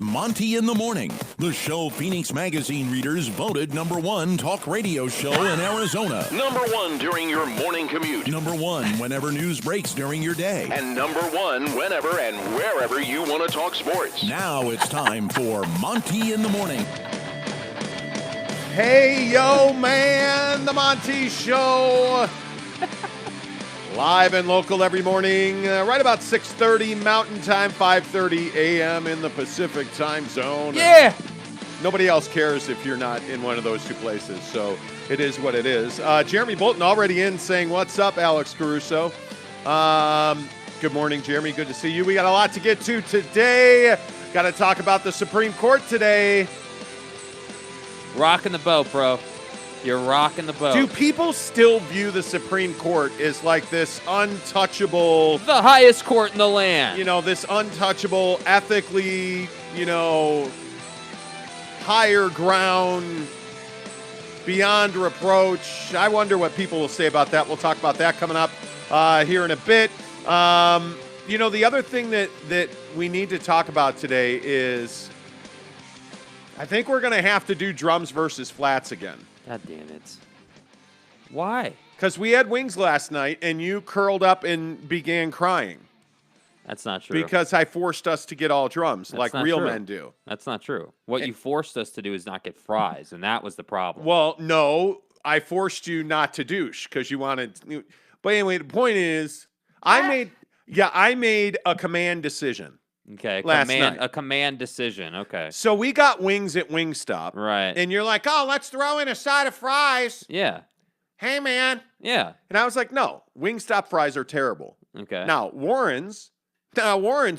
Monty in the Morning, the show Phoenix Magazine readers voted #1 talk radio show in Arizona. #1 during your morning commute. #1 whenever news breaks during your day. And #1 whenever and wherever you want to talk sports. Now it's time for Monty in the Morning. Hey, yo, man, the Monty Show. Live and local every morning, right about 6:30 Mountain Time, 5:30 a.m. in the Pacific Time Zone. Yeah! Nobody else cares if you're not in one of those two places, so it is what it is. Jeremy Bolton already in saying, what's up, Alex Caruso? Good morning, Jeremy. Good to see you. We got a lot to get to today. Got to talk about the Supreme Court today. Rocking the boat, bro. You're rocking the boat. Do people still view the Supreme Court as like this untouchable... The highest court in the land. You know, this untouchable, ethically, higher ground, beyond reproach. I wonder what people will say about that. We'll talk about that coming up here in a bit. The other thing that we need to talk about today is I think we're going to have to do drums versus flats again. God damn it. Why? Because we had wings last night, and you curled up and began crying. That's not true. Because I forced us to get all drums, That's like not real true. men do. That's not true. What you forced us to do is not get fries, and that was the problem. Well, no, I forced you not to douche because you wanted. But anyway, the point is, I made a command decision. Okay, last night. A command decision. Okay. So we got wings at Wingstop. Right. And you're like, oh, let's throw in a side of fries. Yeah. Hey, man. Yeah. And I was like, no, Wingstop fries are terrible. Okay. Now, Warren's,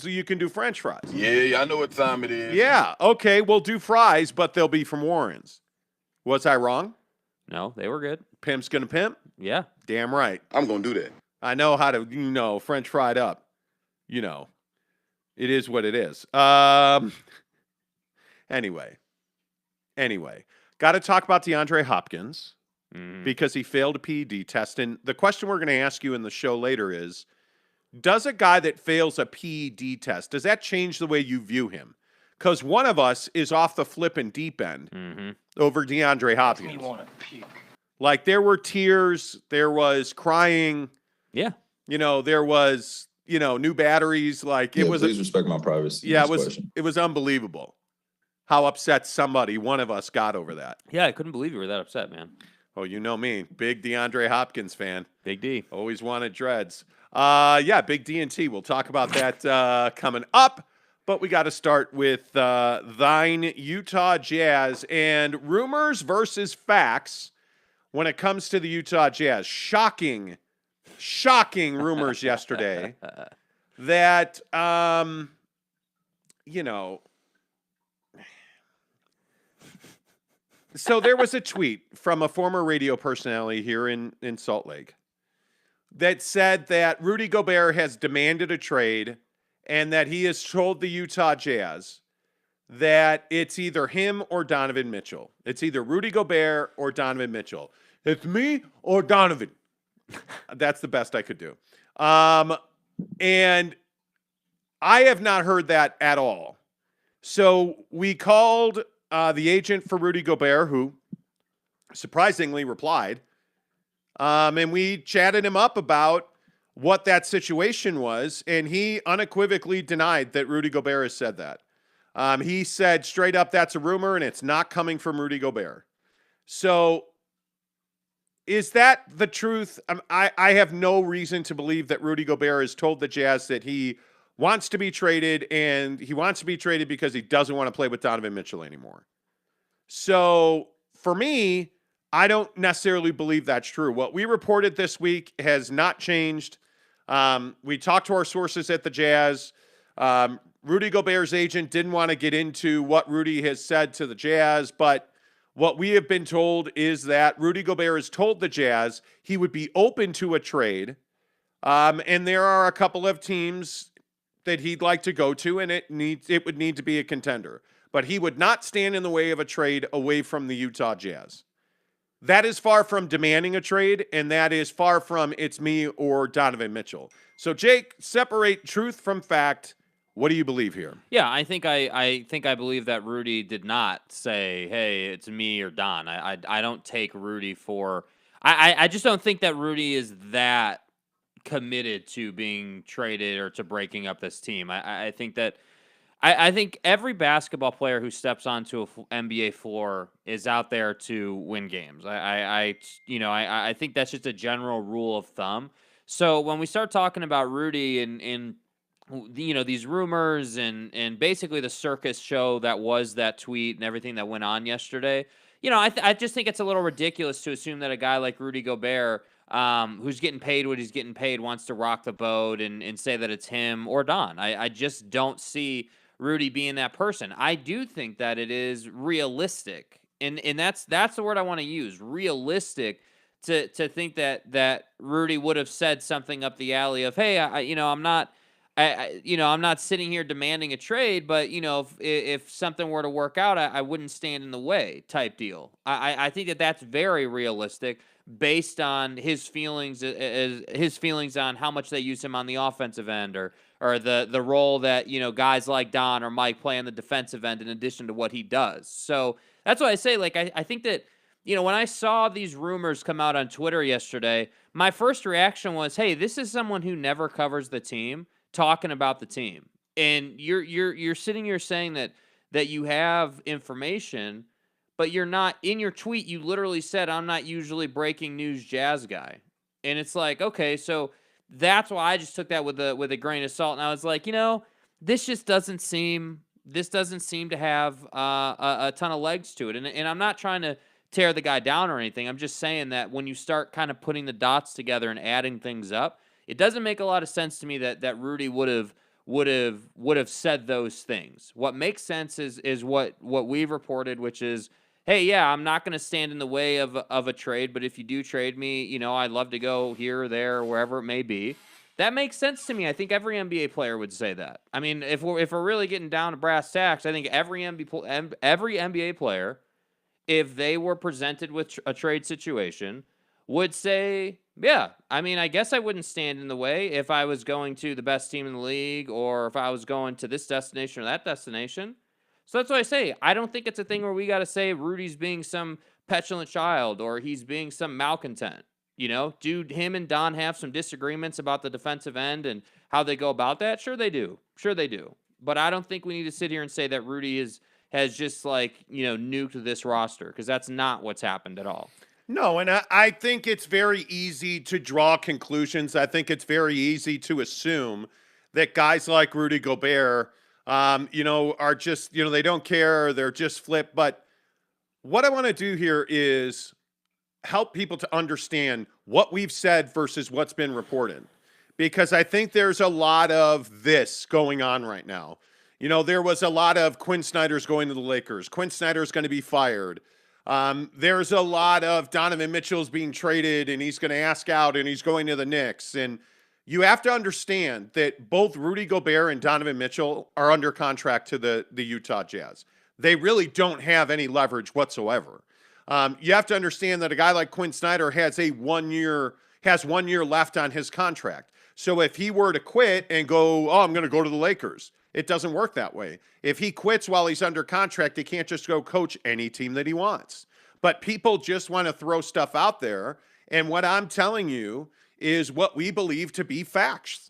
you can do French fries. Yeah, I know what time it is. Yeah, okay, we'll do fries, but they'll be from Warren's. Was I wrong? No, they were good. Pimp's gonna pimp? Yeah. Damn right. I'm going to do that. I know how to, French fried up. It is what it is. Anyway. Got to talk about Deandre Hopkins because he failed a PED test. And the question we're going to ask you in the show later is, does a guy that fails a PED test, does that change the way you view him? Because one of us is off the flipping deep end over Deandre Hopkins. You want to puke. Like, there were tears, there was crying. Yeah. There was... new batteries, please respect my privacy. Yeah, it was unbelievable how upset one of us got over that. Yeah, I couldn't believe you were that upset, man. Oh, you know me, big DeAndre Hopkins fan. Big D. Always wanted dreads. Big D and T. We'll talk about that coming up, but we got to start with thine Utah Jazz and rumors versus facts when it comes to the Utah Jazz. Shocking rumors yesterday that, so there was a tweet from a former radio personality here in Salt Lake that said that Rudy Gobert has demanded a trade and that he has told the Utah Jazz that it's either him or Donovan Mitchell. It's either Rudy Gobert or Donovan Mitchell. It's me or Donovan. That's the best I could do. And I have not heard that at all. So we called the agent for Rudy Gobert, who surprisingly replied. And we chatted him up about what that situation was. And he unequivocally denied that Rudy Gobert has said that. He said straight up, that's a rumor and it's not coming from Rudy Gobert. So... is that the truth? I have no reason to believe that Rudy Gobert has told the Jazz that he wants to be traded, and he wants to be traded because he doesn't want to play with Donovan Mitchell anymore. So, for me, I don't necessarily believe that's true. What we reported this week has not changed. We talked to our sources at the Jazz. Rudy Gobert's agent didn't want to get into what Rudy has said to the Jazz, but what we have been told is that Rudy Gobert has told the Jazz he would be open to a trade. And there are a couple of teams that he'd like to go to, and it would need to be a contender. But he would not stand in the way of a trade away from the Utah Jazz. That is far from demanding a trade, and that is far from it's me or Donovan Mitchell. So, Jake, separate truth from fact. What do you believe here? Yeah, I think I believe that Rudy did not say, "Hey, it's me or Don." I don't take Rudy for. I just don't think that Rudy is that committed to being traded or to breaking up this team. I think that I think every basketball player who steps onto a NBA floor is out there to win games. I think that's just a general rule of thumb. So when we start talking about Rudy and these rumors and basically the circus show that was that tweet and everything that went on yesterday, I just think it's a little ridiculous to assume that a guy like Rudy Gobert, who's getting paid what he's getting paid, wants to rock the boat and say that it's him or Don. I just don't see Rudy being that person. I do think that it is realistic, and that's the word I want to use, realistic, to think that Rudy would have said something up the alley of, hey, I'm not sitting here demanding a trade, but if something were to work out, I wouldn't stand in the way type deal. I think that that's very realistic based on his feelings on how much they use him on the offensive end or the role that guys like Don or Mike play on the defensive end in addition to what he does. So that's why I say, like, I think that when I saw these rumors come out on Twitter yesterday, my first reaction was, hey, this is someone who never covers the team talking about the team, and you're sitting here saying that you have information, but you're not. In your tweet, you literally said, I'm not usually breaking news Jazz guy. And it's like, okay, so that's why I just took that with a grain of salt. And I was like, this just doesn't seem to have a ton of legs to it. And I'm not trying to tear the guy down or anything. I'm just saying that when you start kind of putting the dots together and adding things up, it doesn't make a lot of sense to me that Rudy would have said those things. What makes sense is what we've reported, which is, hey, yeah, I'm not going to stand in the way of a trade, but if you do trade me, I'd love to go here or there or wherever it may be. That makes sense to me. I think every NBA player would say that. I mean, if we're really getting down to brass tacks, I think every NBA player, if they were presented with a trade situation, would say, yeah, I mean, I guess I wouldn't stand in the way if I was going to the best team in the league or if I was going to this destination or that destination. So that's why I say, I don't think it's a thing where we got to say Rudy's being some petulant child or he's being some malcontent. Do him and Don have some disagreements about the defensive end and how they go about that? Sure they do. But I don't think we need to sit here and say that Rudy has just nuked this roster, because that's not what's happened at all. No, and I think it's very easy to draw conclusions. I think it's very easy to assume that guys like Rudy Gobert, are just, they don't care. They're just flipped. But what I want to do here is help people to understand what we've said versus what's been reported, because I think there's a lot of this going on right now. There was a lot of Quin Snyder's going to the Lakers. Quin Snyder's going to be fired. There's a lot of Donovan Mitchell's being traded and he's going to ask out and he's going to the Knicks. And you have to understand that both Rudy Gobert and Donovan Mitchell are under contract to the Utah Jazz. They really don't have any leverage whatsoever. You have to understand that a guy like Quin Snyder has 1 year left on his contract. So if he were to quit and go, I'm going to go to the Lakers, it doesn't work that way. If he quits while he's under contract, he can't just go coach any team that he wants. But people just want to throw stuff out there. And what I'm telling you is what we believe to be facts,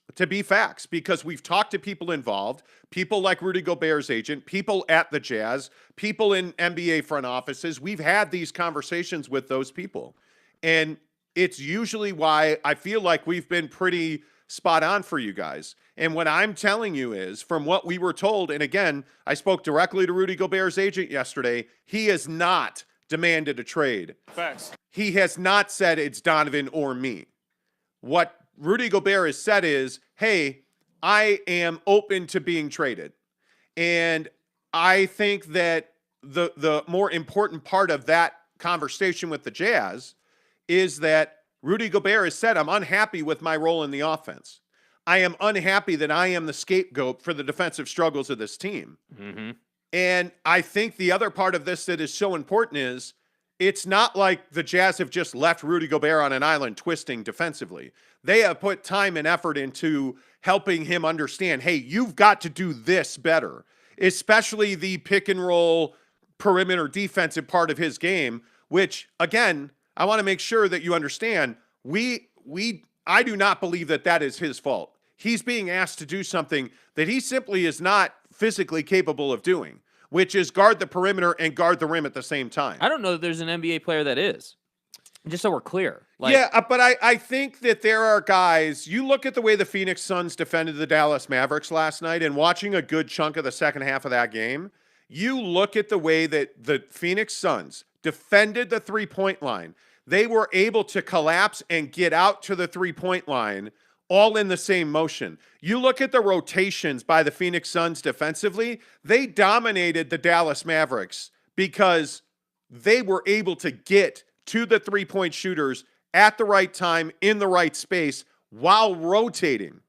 because we've talked to people involved, people like Rudy Gobert's agent, people at the Jazz, people in NBA front offices. We've had these conversations with those people. And it's usually why I feel like we've been pretty spot on for you guys. And what I'm telling you is, from what we were told, and again, I spoke directly to Rudy Gobert's agent yesterday, he has not demanded a trade. Facts. He has not said it's Donovan or me. What Rudy Gobert has said is, hey, I am open to being traded. And I think that the more important part of that conversation with the Jazz is that Rudy Gobert has said, I'm unhappy with my role in the offense. I am unhappy that I am the scapegoat for the defensive struggles of this team. Mm-hmm. And I think the other part of this that is so important is, it's not like the Jazz have just left Rudy Gobert on an island twisting defensively. They have put time and effort into helping him understand, hey, you've got to do this better, especially the pick and roll perimeter defensive part of his game, which, again, I want to make sure that you understand, I do not believe that is his fault. He's being asked to do something that he simply is not physically capable of doing, which is guard the perimeter and guard the rim at the same time. I don't know that there's an NBA player that is. Just so we're clear. But I think that there are guys, you look at the way the Phoneix Suns defended the Dallas Mavericks last night, and watching a good chunk of the second half of that game, you look at the way that the Phoneix Suns defended the three-point line. They were able to collapse and get out to the three-point line all in the same motion. You look at the rotations by the Phoneix Suns defensively, they dominated the Dallas Mavericks because they were able to get to the three-point shooters at the right time, in the right space, while rotating,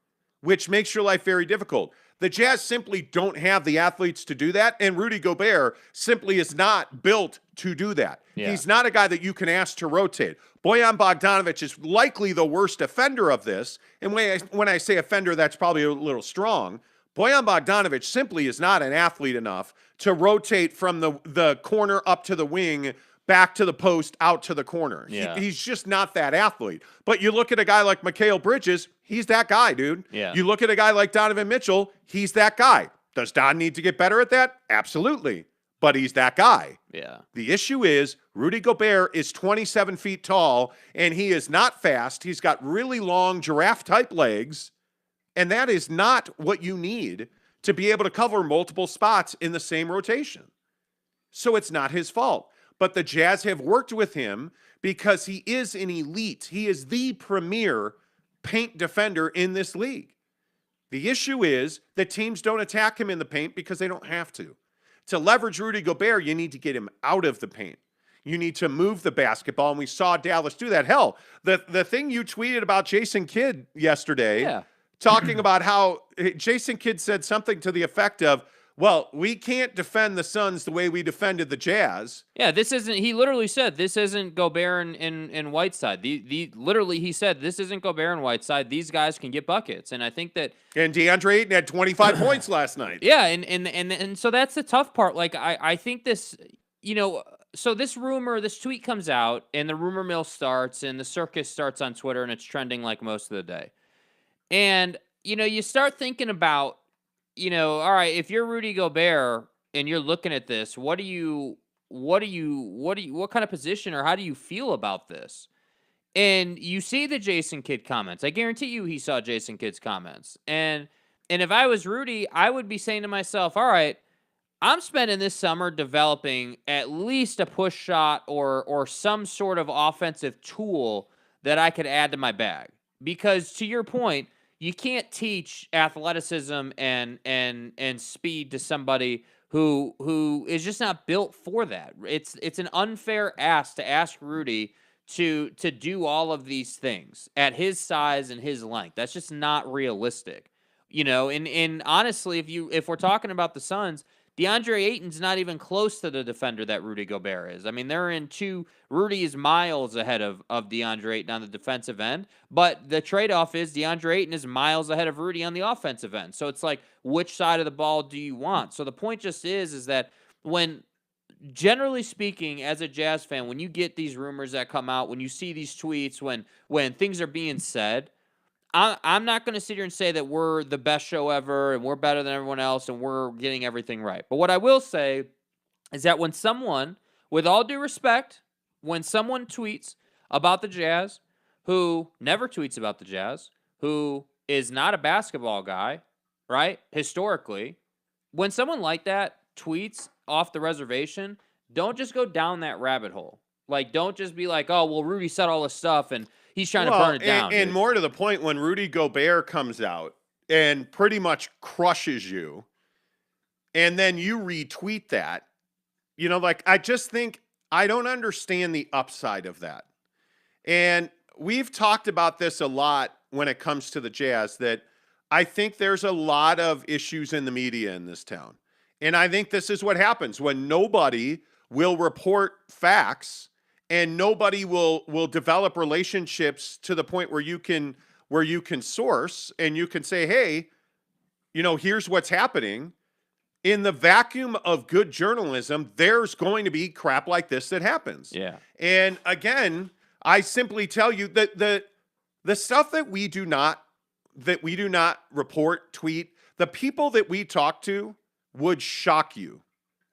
which makes your life very difficult. The Jazz simply don't have the athletes to do that, and Rudy Gobert simply is not built to do that. Yeah. He's not a guy that you can ask to rotate. Bojan Bogdanovic is likely the worst offender of this, and when I say offender, that's probably a little strong. Bojan Bogdanovic simply is not an athlete enough to rotate from the corner up to the wing, back to the post, out to the corner. Yeah. He's just not that athlete. But you look at a guy like Mikal Bridges, he's that guy, dude. Yeah. You look at a guy like Donovan Mitchell, he's that guy. Does Don need to get better at that? Absolutely. But he's that guy. Yeah. The issue is Rudy Gobert is 27 feet tall, and he is not fast. He's got really long giraffe-type legs, and that is not what you need to be able to cover multiple spots in the same rotation. So it's not his fault. But the Jazz have worked with him because he is an elite. He is the premier paint defender in this league. The issue is that teams don't attack him in the paint because they don't have to. To leverage Rudy Gobert, you need to get him out of the paint. You need to move the basketball, and we saw Dallas do that. Hell, the thing you tweeted about Jason Kidd yesterday, talking about how Jason Kidd said something to the effect of, well, we can't defend the Suns the way we defended the Jazz. Yeah, he literally said, this isn't Gobert and Whiteside. Literally, he said, this isn't Gobert and Whiteside. These guys can get buckets. And I think that... And DeAndre Ayton had 25 points last night. Yeah, and so that's the tough part. Like, I think this, so this tweet comes out, and the rumor mill starts, and the circus starts on Twitter, and it's trending like most of the day. And, you start thinking about, all right, if you're Rudy Gobert and you're looking at this, what kind of position or how do you feel about this? And you see the Jason Kidd comments. I guarantee you he saw Jason Kidd's comments. And if I was Rudy, I would be saying to myself, all right, I'm spending this summer developing at least a push shot or some sort of offensive tool that I could add to my bag. Because to your point, you can't teach athleticism and speed to somebody who is just not built for that. It's an unfair ask to ask Rudy to do all of these things at his size and his length. That's just not realistic. And honestly, if we're talking about the Suns, DeAndre Ayton's not even close to the defender that Rudy Gobert is. I mean, Rudy is miles ahead of DeAndre Ayton on the defensive end, but the trade-off is DeAndre Ayton is miles ahead of Rudy on the offensive end. So it's like, which side of the ball do you want? So the point just is that when, generally speaking, as a Jazz fan, when you get these rumors that come out, when you see these tweets, when things are being said, I'm not going to sit here and say that we're the best show ever and we're better than everyone else and we're getting everything right. But what I will say is that when someone, with all due respect, when someone tweets about the Jazz, who never tweets about the Jazz, who is not a basketball guy, right, historically, when someone like that tweets off the reservation, don't just go down that rabbit hole. Like, don't just be like, oh, well, Rudy said all this stuff and he's trying to burn it down. And more to the point, when Rudy Gobert comes out and pretty much crushes you, and then you retweet that, I just think I don't understand the upside of that. And we've talked about this a lot when it comes to the Jazz, that I think there's a lot of issues in the media in this town. And I think this is what happens when nobody will report facts and nobody will develop relationships to the point where you can where you can source and you can say, hey, here's what's happening. In the vacuum of good journalism, there's going to be crap like this that happens. Yeah. And again, I simply tell you that the stuff that we do not report, tweet, the people that we talk to would shock you.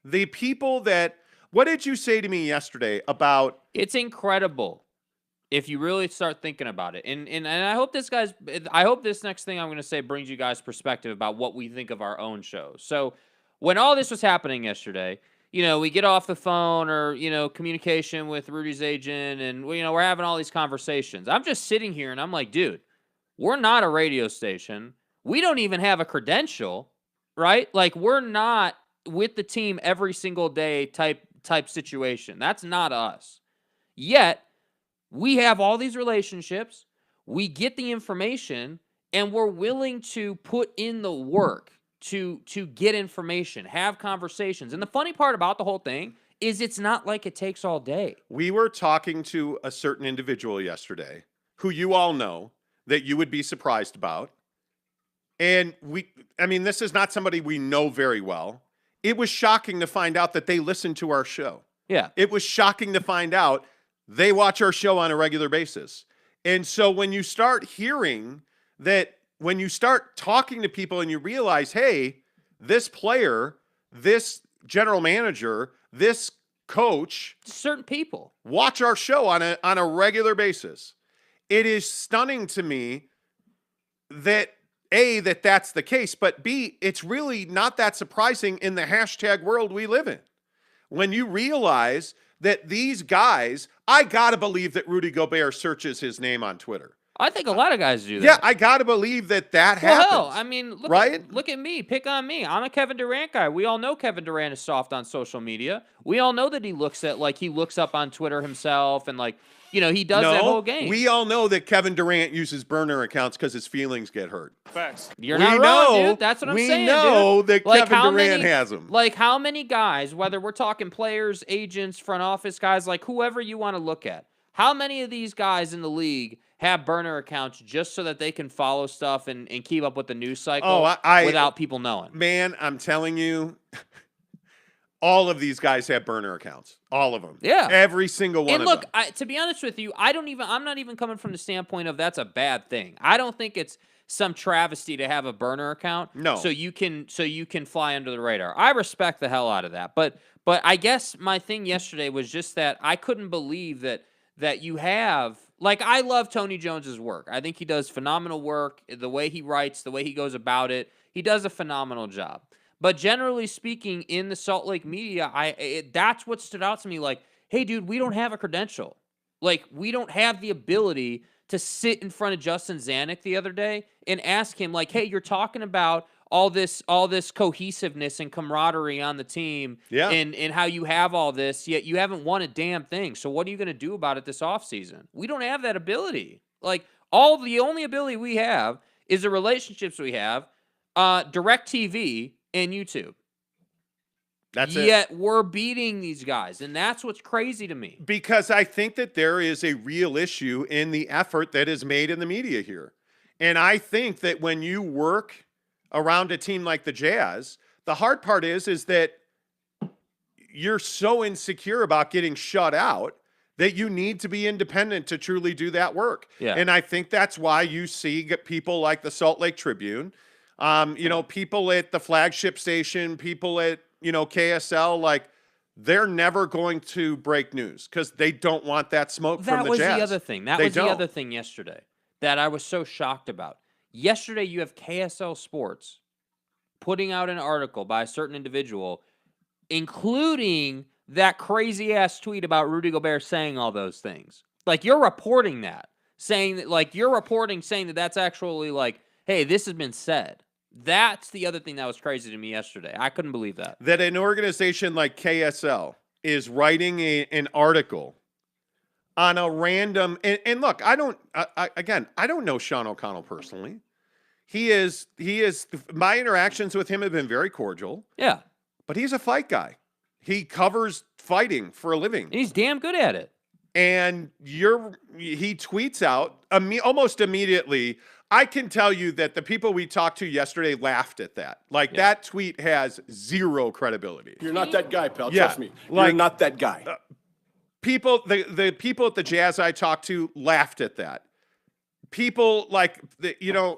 The people that, what did you say to me yesterday about? It's incredible if you really start thinking about it. And I hope this next thing I'm going to say brings you guys perspective about what we think of our own shows. So when all this was happening yesterday, we get off the phone or, communication with Rudy's agent and, we're having all these conversations. I'm just sitting here and I'm like, dude, we're not a radio station. We don't even have a credential, right? Like, we're not with the team every single day type situation. That's not us. Yet, we have all these relationships. We get the information, and we're willing to put in the work to get information, have conversations. And the funny part about the whole thing is it's not like it takes all day. We were talking to a certain individual yesterday who you all know that you would be surprised about. And this is not somebody we know very well. It was shocking to find out that they listen to our show. Yeah. It was shocking to find out they watch our show on a regular basis. And so when you start hearing that, when you start talking to people and you realize, hey, this player, this general manager, this coach, certain people watch our show on a regular basis. It is stunning to me that A, that's the case, but B, it's really not that surprising in the hashtag world we live in. When you realize that these guys, I got to believe that Rudy Gobert searches his name on Twitter. I think a lot of guys do that. Yeah, I got to believe that happens. Hell, look at me. Pick on me. I'm a Kevin Durant guy. We all know Kevin Durant is soft on social media. We all know that he looks up on Twitter himself and he does that whole game. We all know that Kevin Durant uses burner accounts because his feelings get hurt. Facts. You're not wrong, dude. That's what I'm saying, dude. We know that Kevin Durant has them. Like, how many guys, whether we're talking players, agents, front office guys, like whoever you want to look at, how many of these guys in the league have burner accounts just so that they can follow stuff and keep up with the news cycle without people knowing? Man, I'm telling you, all of these guys have burner accounts. All of them. Yeah. Every single one of them. And look, to be honest with you, I'm not even coming from the standpoint of that's a bad thing. I don't think it's some travesty to have a burner account. No. So you can fly under the radar. I respect the hell out of that. But I guess my thing yesterday was just that I couldn't believe that you have, like, I love Tony Jones's work. I think he does phenomenal work. The way he writes, the way he goes about it, he does a phenomenal job. But generally speaking, in the Salt Lake media, that's what stood out to me. Like, hey, dude, we don't have a credential. Like, we don't have the ability to sit in front of Justin Zanuck the other day and ask him, like, hey, you're talking about all this cohesiveness and camaraderie on the team, and how you have all this, yet you haven't won a damn thing. So what are you going to do about it this offseason? We don't have that ability. Like, the only ability we have is the relationships we have, DirecTV and YouTube. That's it. Yet we're beating these guys, and that's what's crazy to me. Because I think that there is a real issue in the effort that is made in the media here. And I think that when you work around a team like the Jazz, the hard part is that you're so insecure about getting shut out that you need to be independent to truly do that work. Yeah. And I think that's why you see people like the Salt Lake Tribune, people at the flagship station, people at, KSL, like, they're never going to break news because they don't want that smoke from the Jazz. That was the other thing. That was the other thing yesterday that I was so shocked about. Yesterday, you have KSL Sports putting out an article by a certain individual, including that crazy-ass tweet about Rudy Gobert saying all those things. Like, you're reporting that, saying that that's actually like, hey, this has been said. That's the other thing that was crazy to me yesterday. I couldn't believe that. That an organization like KSL is writing an article on a random, and look, I don't know Sean O'Connell personally. He is, my interactions with him have been very cordial. Yeah. But he's a fight guy. He covers fighting for a living. And he's damn good at it. and he tweets out almost immediately. I can tell you that the people we talked to yesterday laughed at that. Like, that tweet has zero credibility. You're not that guy, pal. Yeah, Trust me. like- You're not that guy. People, the people at the Jazz I talked to laughed at that. People like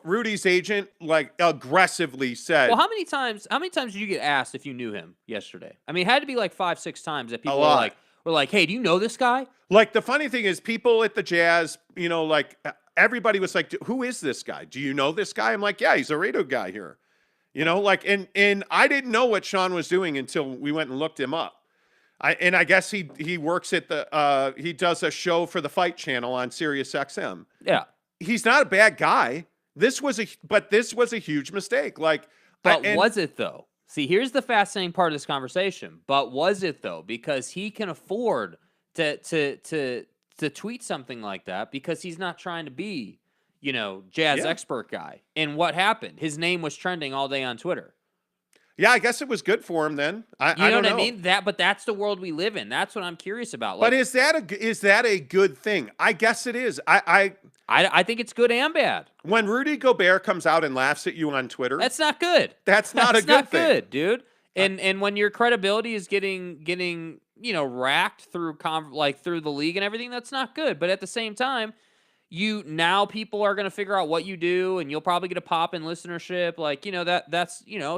Rudy's agent like aggressively said. Well, how many times did you get asked if you knew him yesterday? I mean, it had to be like 5-6 times that people were like, "Hey, do you know this guy?" Like, the funny thing is, people at the Jazz, like everybody was like, "Who is this guy? Do you know this guy?" I'm like, "Yeah, he's a radio guy here." And I didn't know what Sean was doing until we went and looked him up. I guess he works at he does a show for the Fight Channel on Sirius XM. Yeah. He's not a bad guy. This was a huge mistake. Was it though? See, here's the fascinating part of this conversation. But was it though? Because he can afford to tweet something like that because he's not trying to be, Jazz expert guy. And what happened? His name was trending all day on Twitter. Yeah, I guess it was good for him then. I don't know what I mean? But that's the world we live in. That's what I'm curious about. But is that a good thing? I guess it is. I think it's good and bad. When Rudy Gobert comes out and laughs at you on Twitter, that's not good. That's not a good thing. Good, dude. And when your credibility is getting racked through through the league and everything, that's not good. But at the same time, now people are going to figure out what you do, and you'll probably get a pop in listenership.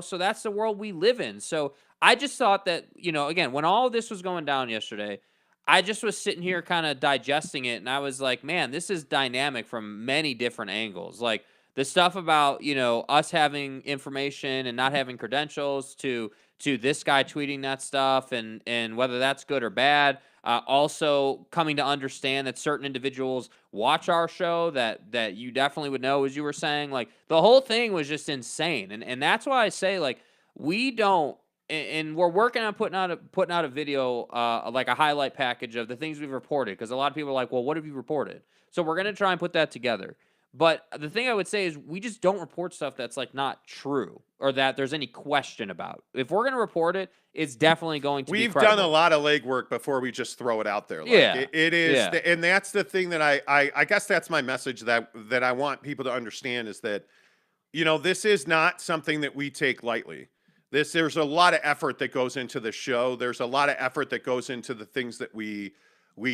So that's the world we live in. So I just thought that, again, when all of this was going down yesterday, I just was sitting here kind of digesting it, and I was like, man, this is dynamic from many different angles. Like the stuff about, us having information and not having credentials to this guy tweeting that stuff and whether that's good or bad. Also coming to understand that certain individuals watch our show that you definitely would know, as you were saying. Like, the whole thing was just insane. And that's why I say, like, we don't, and we're working on putting out a video, like a highlight package of the things we've reported, because a lot of people are like, well, what have you reported? So we're going to try and put that together. But the thing I would say is we just don't report stuff that's like not true or that there's any question about. If we're going to report it, it's definitely going to be credible. We've done a lot of legwork before we just throw it out there. It is. Yeah. And that's the thing that I guess that's my message that I want people to understand is that, this is not something that we take lightly. There's a lot of effort that goes into the show. There's a lot of effort that goes into the things that we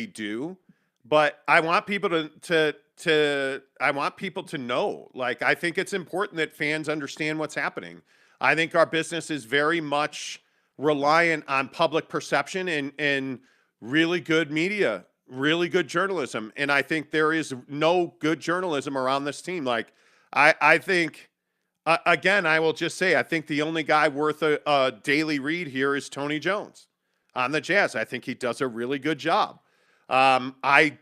do. But I want people to know. Like, I think it's important that fans understand what's happening. I think our business is very much reliant on public perception and really good media, really good journalism. And I think there is no good journalism around this team. Like, I think, again, I will just say, I think the only guy worth a daily read here is Tony Jones on the Jazz. I think he does a really good job. I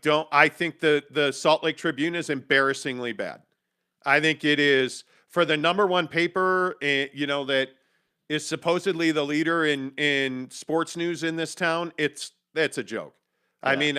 think the Salt Lake Tribune is embarrassingly bad. I think it is, for the number one paper, that is supposedly the leader in sports news in this town. That's a joke. Yeah. I mean,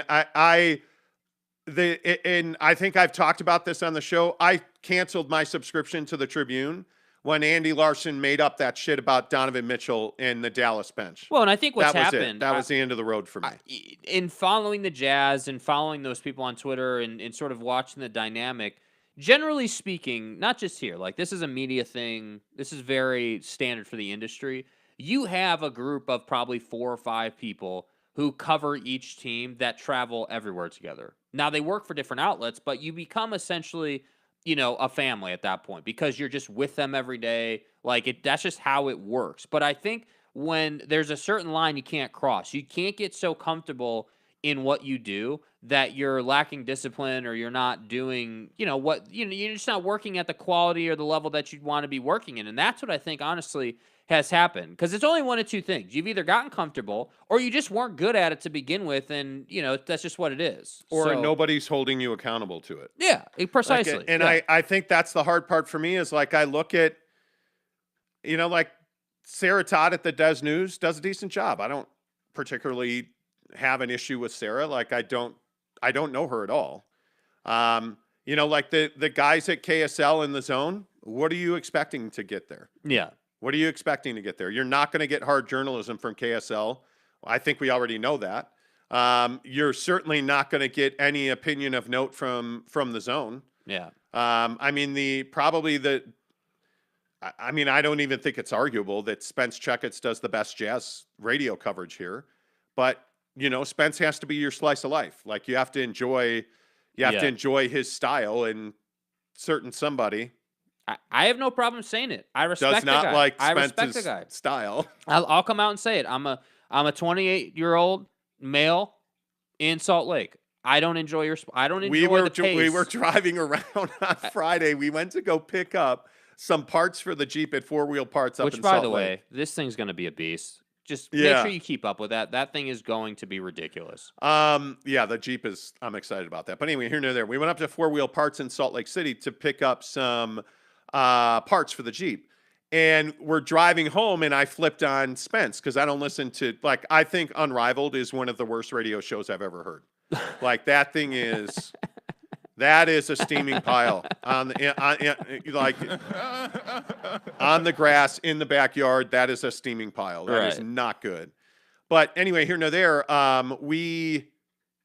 and I think I've talked about this on the show. I canceled my subscription to the Tribune when Andy Larson made up that shit about Donovan Mitchell in the Dallas bench. Well, and I think what's happened... That was the end of the road for me. In following the Jazz and following those people on Twitter and sort of watching the dynamic, generally speaking, not just here, like, this is a media thing. This is very standard for the industry. You have a group of probably 4 or 5 people who cover each team that travel everywhere together. Now, they work for different outlets, but you become essentially... a family at that point because you're just with them every day. Like, that's just how it works. But I think when there's a certain line you can't cross, you can't get so comfortable in what you do that you're lacking discipline or you're not doing, you're just not working at the quality or the level that you'd want to be working in. And that's what I think, honestly, has happened. Because it's only one of two things. You've either gotten comfortable or you just weren't good at it to begin with, and, that's just what it is. Or nobody's holding you accountable to it. Yeah, precisely. I think that's the hard part for me is, like, I look at, like, Sarah Todd at the Des News does a decent job. I don't particularly have an issue with Sarah. Like, I don't know her at all. Like the guys at KSL in the Zone, what are you expecting to get there? Yeah. What are you expecting to get there? You're not going to get hard journalism from KSL. I think we already know that. You're certainly not going to get any opinion of note from the Zone. Yeah. I mean, I don't even think it's arguable that Spence Checketts does the best Jazz radio coverage here, but Spence has to be your slice of life. Like you have to enjoy his style, and certain somebody I have no problem saying it. I respect does not the guy. like I respect the Spence's guy. style. I'll come out and say it. I'm a 28-year-old male in Salt Lake. I don't enjoy the pace. We were driving around on Friday. We went to go pick up some parts for the Jeep at 4 Wheel Parts up in Salt Lake. Which, by the way, this thing's going to be a beast. Just make sure you keep up with that. That thing is going to be ridiculous. The Jeep is. I'm excited about that. But anyway, here nor there. We went up to 4 Wheel Parts in Salt Lake City to pick up some parts for the Jeep. And we're driving home, and I flipped on Spence because I don't listen to, I think Unrivaled is one of the worst radio shows I've ever heard. That thing is, that is a steaming pile on the grass in the backyard. That is a steaming pile. That is not good. But anyway, here nor there, we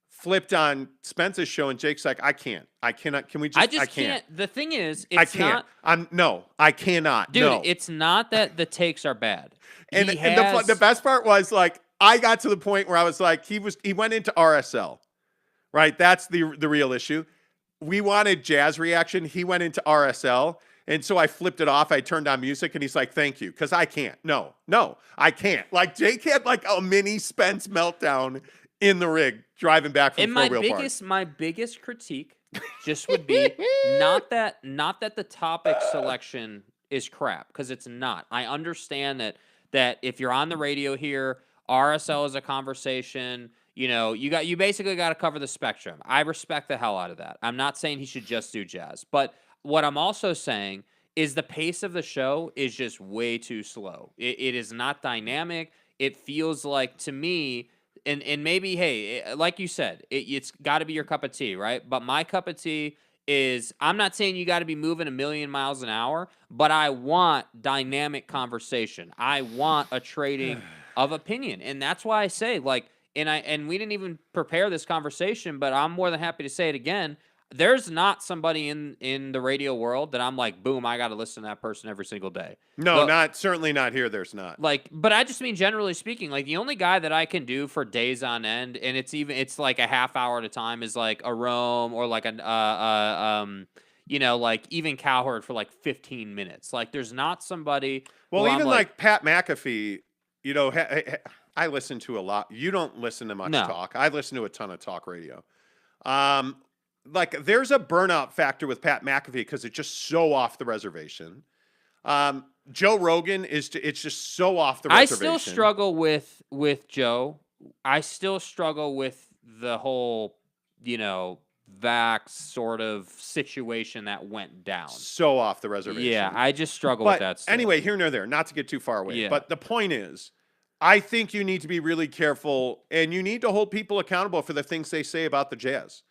flipped on Spence's show, and Jake's like, I cannot. Can we just? I can't. The thing is, I can't. I cannot. Dude, no. It's not that the takes are bad. And the best part was I got to the point where I was like, he went into RSL, right? That's the real issue. We wanted Jazz reaction. He went into RSL. And so I flipped it off. I turned on music, and he's like, thank you. Because I can't. No, I can't. Jake had a mini Spence meltdown in the rig driving back from 4 Wheel Park. My biggest critique just would be not that the topic selection is crap, because it's not. I understand that if you're on the radio here, RSL is a conversation. You basically got to cover the spectrum. I respect the hell out of that. I'm not saying he should just do Jazz, but what I'm also saying is the pace of the show is just way too slow. It is not dynamic. It feels like, to me, and maybe, hey, like you said, it's got to be your cup of tea, right? But my cup of tea is, I'm not saying you got to be moving 1,000,000 miles an hour, but I want dynamic conversation. I want a trading of opinion. And that's why I say, and we didn't even prepare this conversation, but I'm more than happy to say it again. There's not somebody in the radio world that I'm like, boom, I got to listen to that person every single day. No, certainly not here. There's not. But I just mean, generally speaking, the only guy that I can do for days on end, and it's like a half hour at a time, is like a Rome or even Cowherd for 15 minutes. There's not somebody. Well, even Pat McAfee, I listen to a lot. You don't listen to much talk. I listen to a ton of talk radio. There's a burnout factor with Pat McAfee because it's just so off the reservation. Joe Rogan it's just so off the reservation. I still struggle with Joe. I still struggle with the whole, Vax sort of situation that went down. So off the reservation. Yeah, I just struggle with that stuff. Anyway, here nor there, not to get too far away. Yeah. But the point is, I think you need to be really careful, and you need to hold people accountable for the things they say about the Jazz.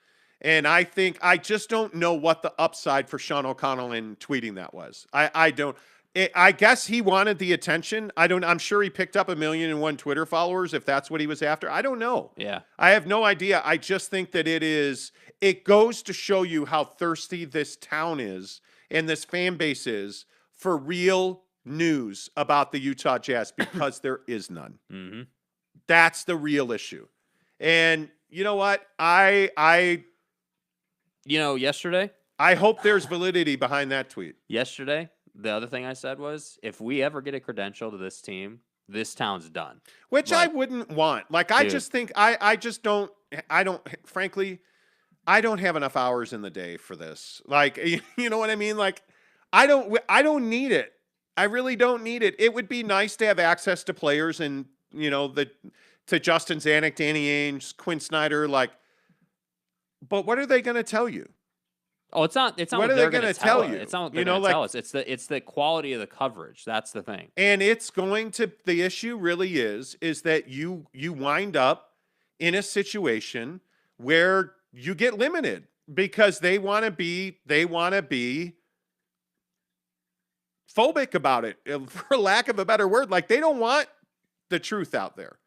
And I just don't know what the upside for Sean O'Connell in tweeting that was. I don't. I guess he wanted the attention. I'm sure he picked up 1,000,001 Twitter followers if that's what he was after. I don't know. Yeah. I have no idea. I just think that it goes to show you how thirsty this town is and this fan base is for real news about the Utah Jazz, because there is none. Mm-hmm. That's the real issue. And you know what? Yesterday? I hope there's validity behind that tweet. Yesterday, the other thing I said was, if we ever get a credential to this team, this town's done. Which I wouldn't want. I just think, frankly, I don't have enough hours in the day for this. You know what I mean? I don't need it. I really don't need it. It would be nice to have access to players and, to Justin Zanuck, Danny Ainge, Quin Snyder, but what are they going to tell you? Oh, it's not what are they going to tell you? It's not what they're going to tell us. It's the quality of the coverage. That's the thing. And the issue really is that you wind up in a situation where you get limited because they want to be phobic about it, for lack of a better word. They don't want the truth out there.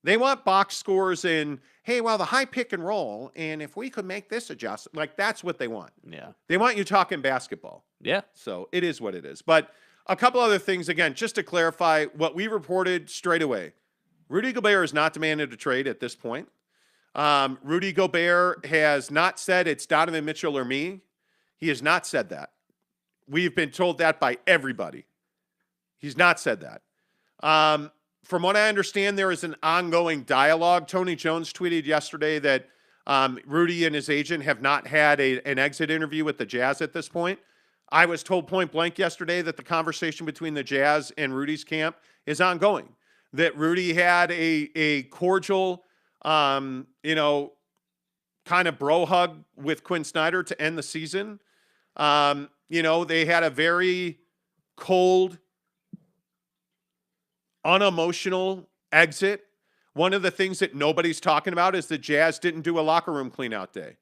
They want box scores and, hey, well, the high pick and roll, and if we could make this adjustment, like that's what they want. Yeah. They want you talking basketball. Yeah. So it is what it is. But a couple other things, again, just to clarify what we reported straight away. Rudy Gobert has not demanded a trade at this point. Rudy Gobert has not said it's Donovan Mitchell or me. He has not said that. We've been told that by everybody. He's not said that. From what I understand, there is an ongoing dialogue. Tony Jones tweeted yesterday that Rudy and his agent have not had an exit interview with the Jazz at this point. I was told point blank yesterday that the conversation between the Jazz and Rudy's camp is ongoing. That Rudy had a cordial, kind of bro hug with Quin Snyder to end the season. They had a very cold, unemotional exit. One of the things that nobody's talking about is the Jazz didn't do a locker room cleanout day.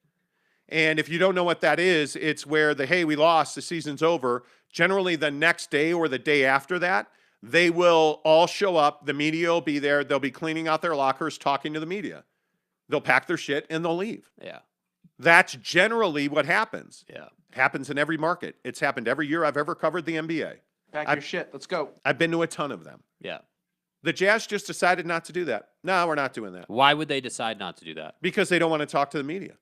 And if you don't know what that is, it's where hey, we lost, the season's over. Generally the next day or the day after that, they will all show up. The media will be there. They'll be cleaning out their lockers, talking to the media. They'll pack their shit and they'll leave. Yeah. That's generally what happens. Yeah. Happens in every market. It's happened every year I've ever covered the NBA. Pack your shit. Let's go. I've been to a ton of them. Yeah. The Jazz just decided not to do that. No, we're not doing that. Why would they decide not to do that? Because they don't want to talk to the media.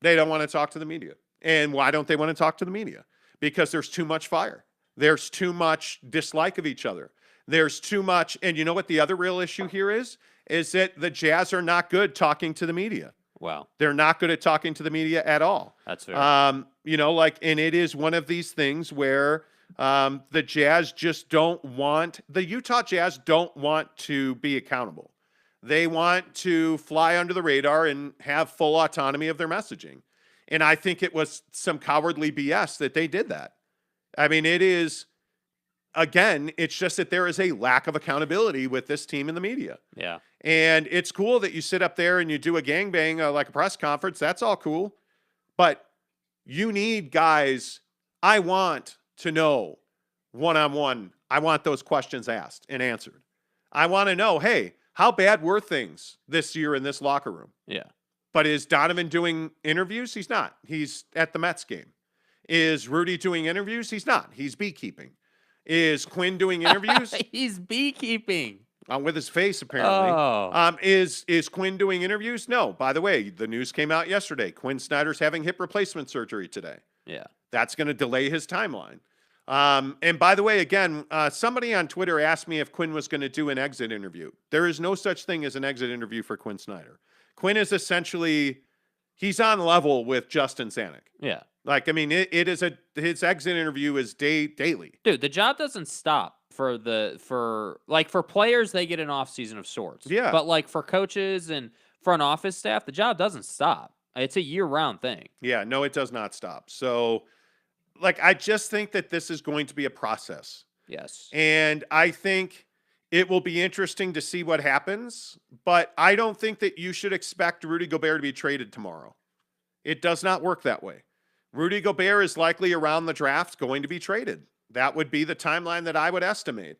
They don't want to talk to the media. And why don't they want to talk to the media? Because there's too much fire. There's too much dislike of each other. There's too much. And you know what the other real issue here is that the Jazz are not good talking to the media. Wow. They're not good at talking to the media at all. That's fair. And it is one of these things where the Jazz just don't want, the Utah Jazz don't want to be accountable. They want to fly under the radar and have full autonomy of their messaging. And I think it was some cowardly BS that they did that. I mean, it is, again, it's just that there is a lack of accountability with this team in the media. Yeah. And it's cool that you sit up there and you do a gangbang like a press conference. That's all cool. But you need guys, I want to know one-on-one. I want those questions asked and answered. I want to know, hey, how bad were things this year in this locker room? Yeah. But is Donovan doing interviews? He's not. He's at the Mets game. Is Rudy doing interviews? He's not. He's beekeeping. Is Quin doing interviews? He's beekeeping. With his face, apparently. Oh. Is Quin doing interviews? No. By the way, the news came out yesterday. Quin Snyder's having hip replacement surgery today. Yeah. That's going to delay his timeline. And by the way, again, somebody on Twitter asked me if Quin was going to do an exit interview. There is no such thing as an exit interview for Quin Snyder. Quin is essentially, he's on level with Justin Zanuck. Yeah. Like, I mean, his exit interview is daily. Dude, the job doesn't stop for players. They get an off season of sorts. Yeah. But like for coaches and front office staff, the job doesn't stop. It's a year round thing. Yeah, no, it does not stop. So, like, I just think that this is going to be a process. Yes. And I think it will be interesting to see what happens, but I don't think that you should expect Rudy Gobert to be traded tomorrow. It does not work that way. Rudy Gobert is likely around the draft going to be traded. That would be the timeline that I would estimate.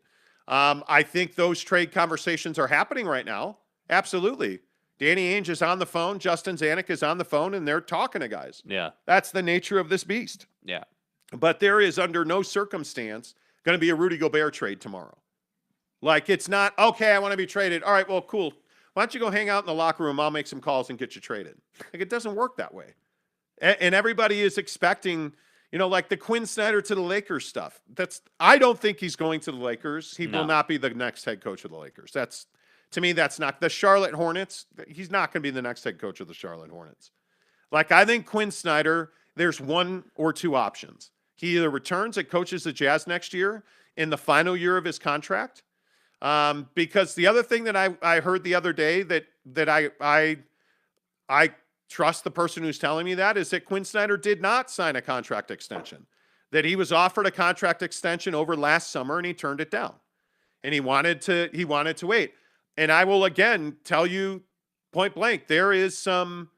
I think those trade conversations are happening right now. Absolutely. Danny Ainge is on the phone. Justin Zanuck is on the phone, and they're talking to guys. Yeah. That's the nature of this beast. Yeah. But there is under no circumstance going to be a Rudy Gobert trade tomorrow. Like, it's not, okay, I want to be traded. All right, well, cool. Why don't you go hang out in the locker room? I'll make some calls and get you traded. Like, it doesn't work that way. And everybody is expecting, like the Quin Snyder to the Lakers stuff. I don't think he's going to the Lakers. He will not be the next head coach of the Lakers. To me, that's not the Charlotte Hornets. He's not going to be the next head coach of the Charlotte Hornets. Like, I think Quin Snyder, there's one or two options. He either returns and coaches the Jazz next year in the final year of his contract. Because the other thing that I heard the other day that I trust the person who's telling me that is that Quin Snyder did not sign a contract extension. That he was offered a contract extension over last summer and he turned it down. And he wanted to wait. And I will again tell you point blank, there is some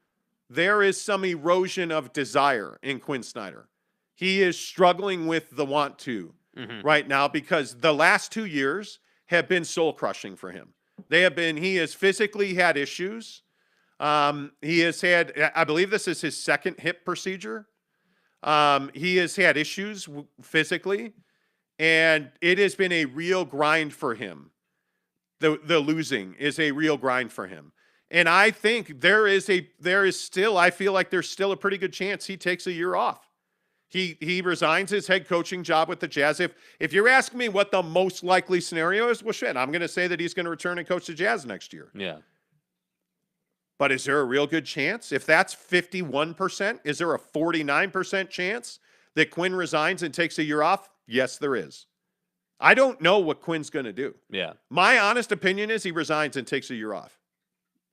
erosion of desire in Quin Snyder. He is struggling with the want to right now because the last 2 years have been soul crushing for him. He has physically had issues. He has had, I believe this is his second hip procedure. He has had issues physically, and it has been a real grind for him. The losing is a real grind for him. And I think I feel like there's still a pretty good chance he takes a year off. He resigns his head coaching job with the Jazz. If you're asking me what the most likely scenario is, well, shit, I'm going to say that he's going to return and coach the Jazz next year. Yeah. But is there a real good chance? If that's 51%, is there a 49% chance that Quin resigns and takes a year off? Yes, there is. I don't know what Quin's going to do. Yeah. My honest opinion is he resigns and takes a year off.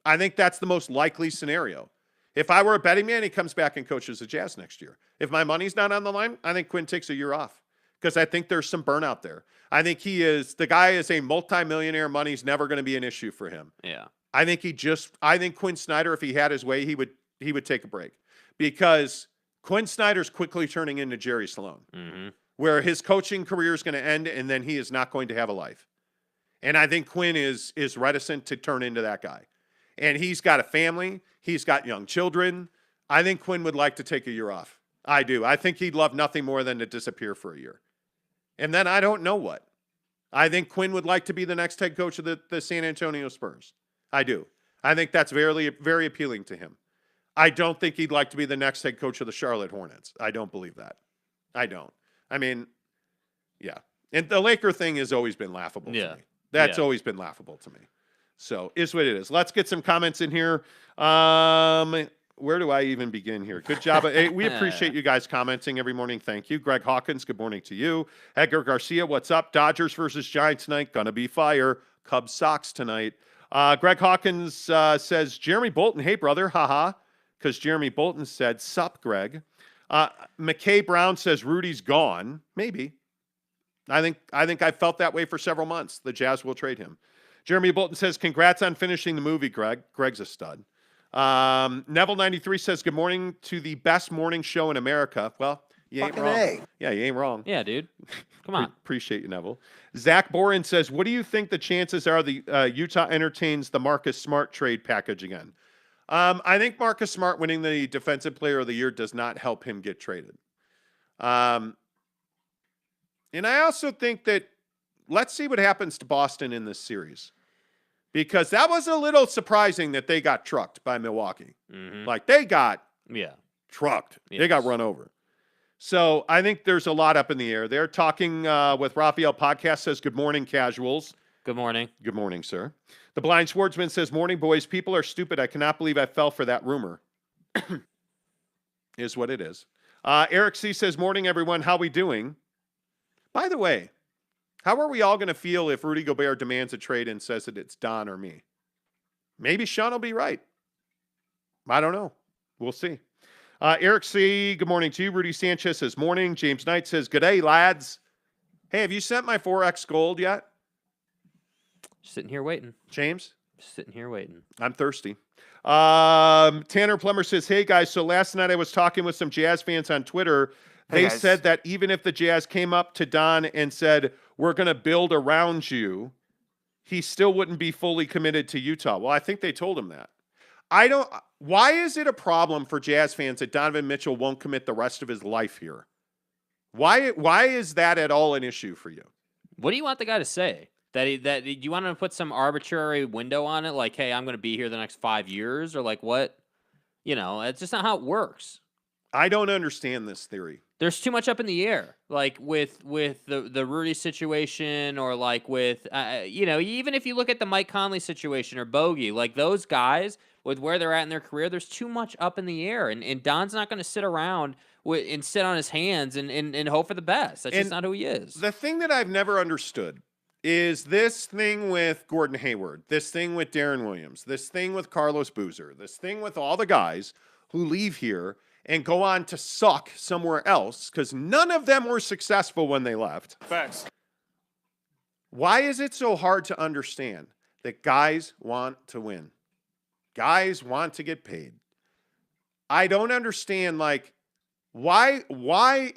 I think that's the most likely scenario. If I were a betting man, he comes back and coaches the Jazz next year. If my money's not on the line, I think Quin takes a year off because I think there's some burnout there. I think the guy is a multimillionaire. Money's never going to be an issue for him. Yeah. I think Quin Snyder, if he had his way, he would take a break because Quin Snyder's quickly turning into Jerry Sloan, where his coaching career is going to end and then he is not going to have a life. And I think Quin is reticent to turn into that guy. And he's got a family. He's got young children. I think Quin would like to take a year off. I do. I think he'd love nothing more than to disappear for a year. And then I don't know what. I think Quin would like to be the next head coach of the San Antonio Spurs. I do. I think that's very, very appealing to him. I don't think he'd like to be the next head coach of the Charlotte Hornets. I don't believe that. I don't. I mean, yeah. And the Laker thing has always been laughable to me. That's always been laughable to me. So, is what it is. Let's get some comments in here. Where do I even begin here? Good job. Hey, we appreciate you guys commenting every morning. Thank you. Greg Hawkins, good morning to you. Edgar Garcia, what's up? Dodgers versus Giants tonight. Gonna be fire. Cubs Sox tonight. Greg Hawkins says, Jeremy Bolton, hey, brother. Haha. Because Jeremy Bolton said, sup, Greg. McKay Brown says, Rudy's gone. Maybe. I think I felt that way for several months. The Jazz will trade him. Jeremy Bolton says, congrats on finishing the movie, Greg. Greg's a stud. Neville93 says, good morning to the best morning show in America. Well, you ain't wrong. A. Yeah, you ain't wrong. Yeah, dude. Come on. Appreciate you, Neville. Zach Boren says, what do you think the chances are the Utah entertains the Marcus Smart trade package again? I think Marcus Smart winning the Defensive Player of the Year does not help him get traded. And I also think that let's see what happens to Boston in this series. Because that was a little surprising that they got trucked by Milwaukee. Like, they got trucked. Yes. They got run over. So I think there's a lot up in the air. They're talking with Raphael Podcast says, good morning, casuals. Good morning. Good morning, sir. The Blind Swordsman says, morning, boys. People are stupid. I cannot believe I fell for that rumor. Is what it is. Eric C. says, morning, everyone. How we doing? By the way, how are we all going to feel if Rudy Gobert demands a trade and says that it's Don or me? Maybe Sean will be right. I don't know. We'll see. Eric C., good morning to you. Rudy Sanchez says, morning. James Knight says, good day, lads. Hey, have you sent my 4X gold yet? Sitting here waiting. James? Sitting here waiting. I'm thirsty. Tanner Plummer says, hey, guys, so last night I was talking with some Jazz fans on Twitter. They said that even if the Jazz came up to Don and said, we're going to build around you, he still wouldn't be fully committed to Utah. Well, I think they told him that. Why is it a problem for Jazz fans that Donovan Mitchell won't commit the rest of his life here? Why is that at all an issue for you? What do you want the guy to say? That you want him to put some arbitrary window on it? Like, hey, I'm going to be here the next 5 years, or like what? You know, it's just not how it works. I don't understand this theory. There's too much up in the air, like with the Rudy situation, or like with even if you look at the Mike Conley situation or Bogey, like those guys with where they're at in their career, there's too much up in the air, and Don's not going to sit around and sit on his hands and hope for the best. That's just not who he is. The thing that I've never understood is this thing with Gordon Hayward, this thing with Darren Williams, this thing with Carlos Boozer, this thing with all the guys who leave here and go on to suck somewhere else because none of them were successful when they left. Facts. Why is it so hard to understand that guys want to win? Guys want to get paid. I don't understand, like, why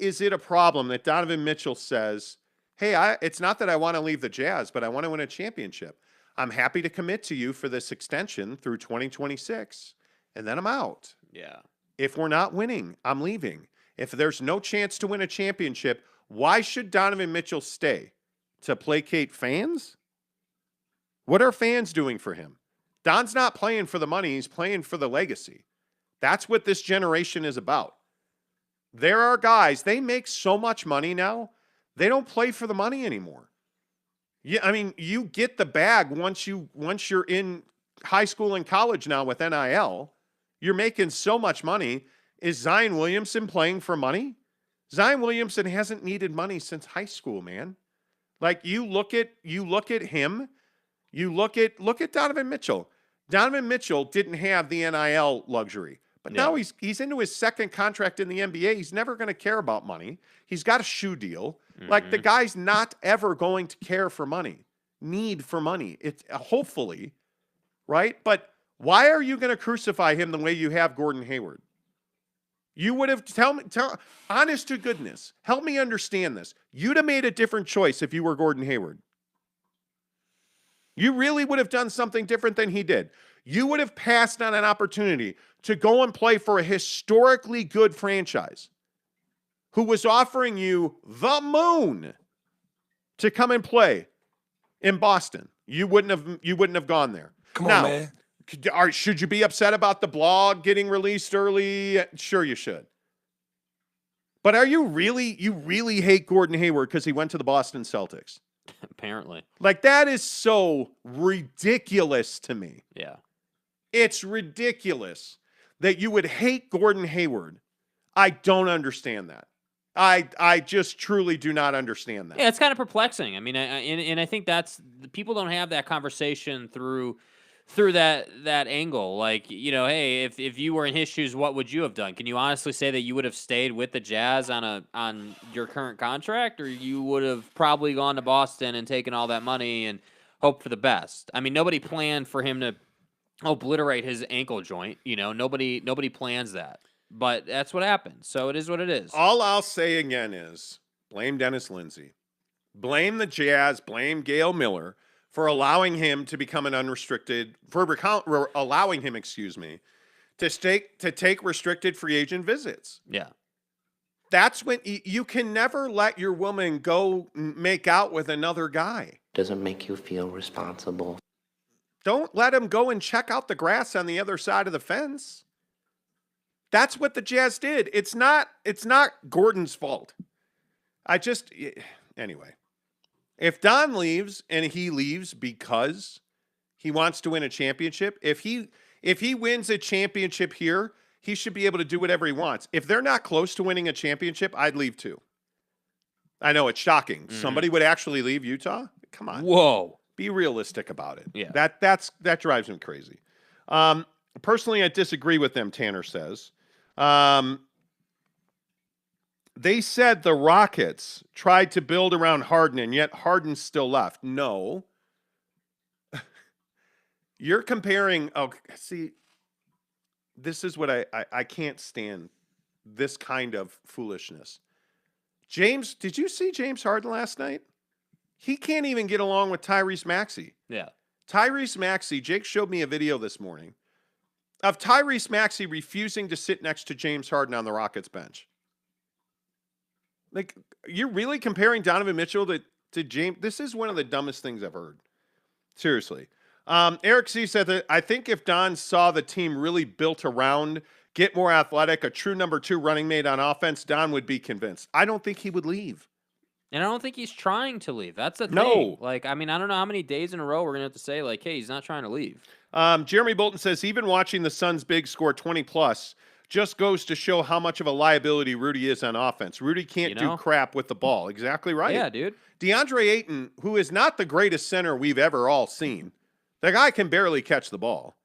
is it a problem that Donovan Mitchell says, hey, it's not that I want to leave the Jazz, but I want to win a championship. I'm happy to commit to you for this extension through 2026, and then I'm out. Yeah. If we're not winning, I'm leaving. If there's no chance to win a championship, why should Donovan Mitchell stay? To placate fans? What are fans doing for him? Don's not playing for the money. He's playing for the legacy. That's what this generation is about. There are guys, they make so much money now, they don't play for the money anymore. Yeah, I mean, you get the bag once you're in high school and college now with NIL. You're making so much money. Is Zion Williamson playing for money? Zion Williamson hasn't needed money since high school, man. Like you look at him, look at Donovan Mitchell. Donovan Mitchell didn't have the NIL luxury. But now he's into his second contract in the NBA. He's never going to care about money. He's got a shoe deal. Like the guy's not ever going to care for money, need for money. It's hopefully, right? But why are you going to crucify him the way you have Gordon Hayward? You would have tell honest to goodness, help me understand this. You'd have made a different choice if you were Gordon Hayward. You really would have done something different than he did. You would have passed on an opportunity to go and play for a historically good franchise who was offering you the moon to come and play in Boston. You wouldn't have gone there. Come on, man. Should you be upset about the blog getting released early? Sure you should. But you really hate Gordon Hayward because he went to the Boston Celtics? Apparently. Like, that is so ridiculous to me. Yeah. It's ridiculous that you would hate Gordon Hayward. I don't understand that. I just truly do not understand that. Yeah, it's kind of perplexing. I mean, and I think people don't have that conversation through that angle. Like, hey, if you were in his shoes, what would you have done? Can you honestly say that you would have stayed with the Jazz on your current contract, or you would have probably gone to Boston and taken all that money and hoped for the best? I mean, nobody planned for him to obliterate his ankle joint. Nobody plans that. But that's what happened. So it is what it is. All I'll say again is blame Dennis Lindsey. Blame the Jazz. Blame Gail Miller for allowing him to become an unrestricted, allowing him, to take restricted free agent visits. Yeah. That's when you can never let your woman go make out with another guy. Doesn't make you feel responsible. Don't let him go and check out the grass on the other side of the fence. That's what the Jazz did. It's not Gordon's fault. Anyway. If Don leaves and he leaves because he wants to win a championship, if he wins a championship here, he should be able to do whatever he wants. If they're not close to winning a championship, I'd leave too. I know it's shocking. Somebody would actually leave Utah? Come on. Whoa. Be realistic about it. Yeah. That drives him crazy. Personally, I disagree with them, Tanner says. They said the Rockets tried to build around Harden, and yet Harden still left. No. You're comparing... Oh, see, this is what I can't stand, this kind of foolishness. James, did you see James Harden last night? He can't even get along with Tyrese Maxey. Yeah. Tyrese Maxey, Jake showed me a video this morning of Tyrese Maxey refusing to sit next to James Harden on the Rockets bench. Like, you're really comparing Donovan Mitchell to James? This is one of the dumbest things I've heard. Seriously. Eric C. said that, I think if Don saw the team really built around, get more athletic, a true number 2 running mate on offense, Don would be convinced. I don't think he would leave. And I don't think he's trying to leave. That's the thing. No. Like, I mean, I don't know how many days in a row we're going to have to say, like, hey, he's not trying to leave. Jeremy Bolton says, even watching the Suns big score 20-plus just goes to show how much of a liability Rudy is on offense. Rudy can't do crap with the ball. Exactly right. Yeah, dude. DeAndre Ayton, who is not the greatest center we've ever all seen, the guy can barely catch the ball.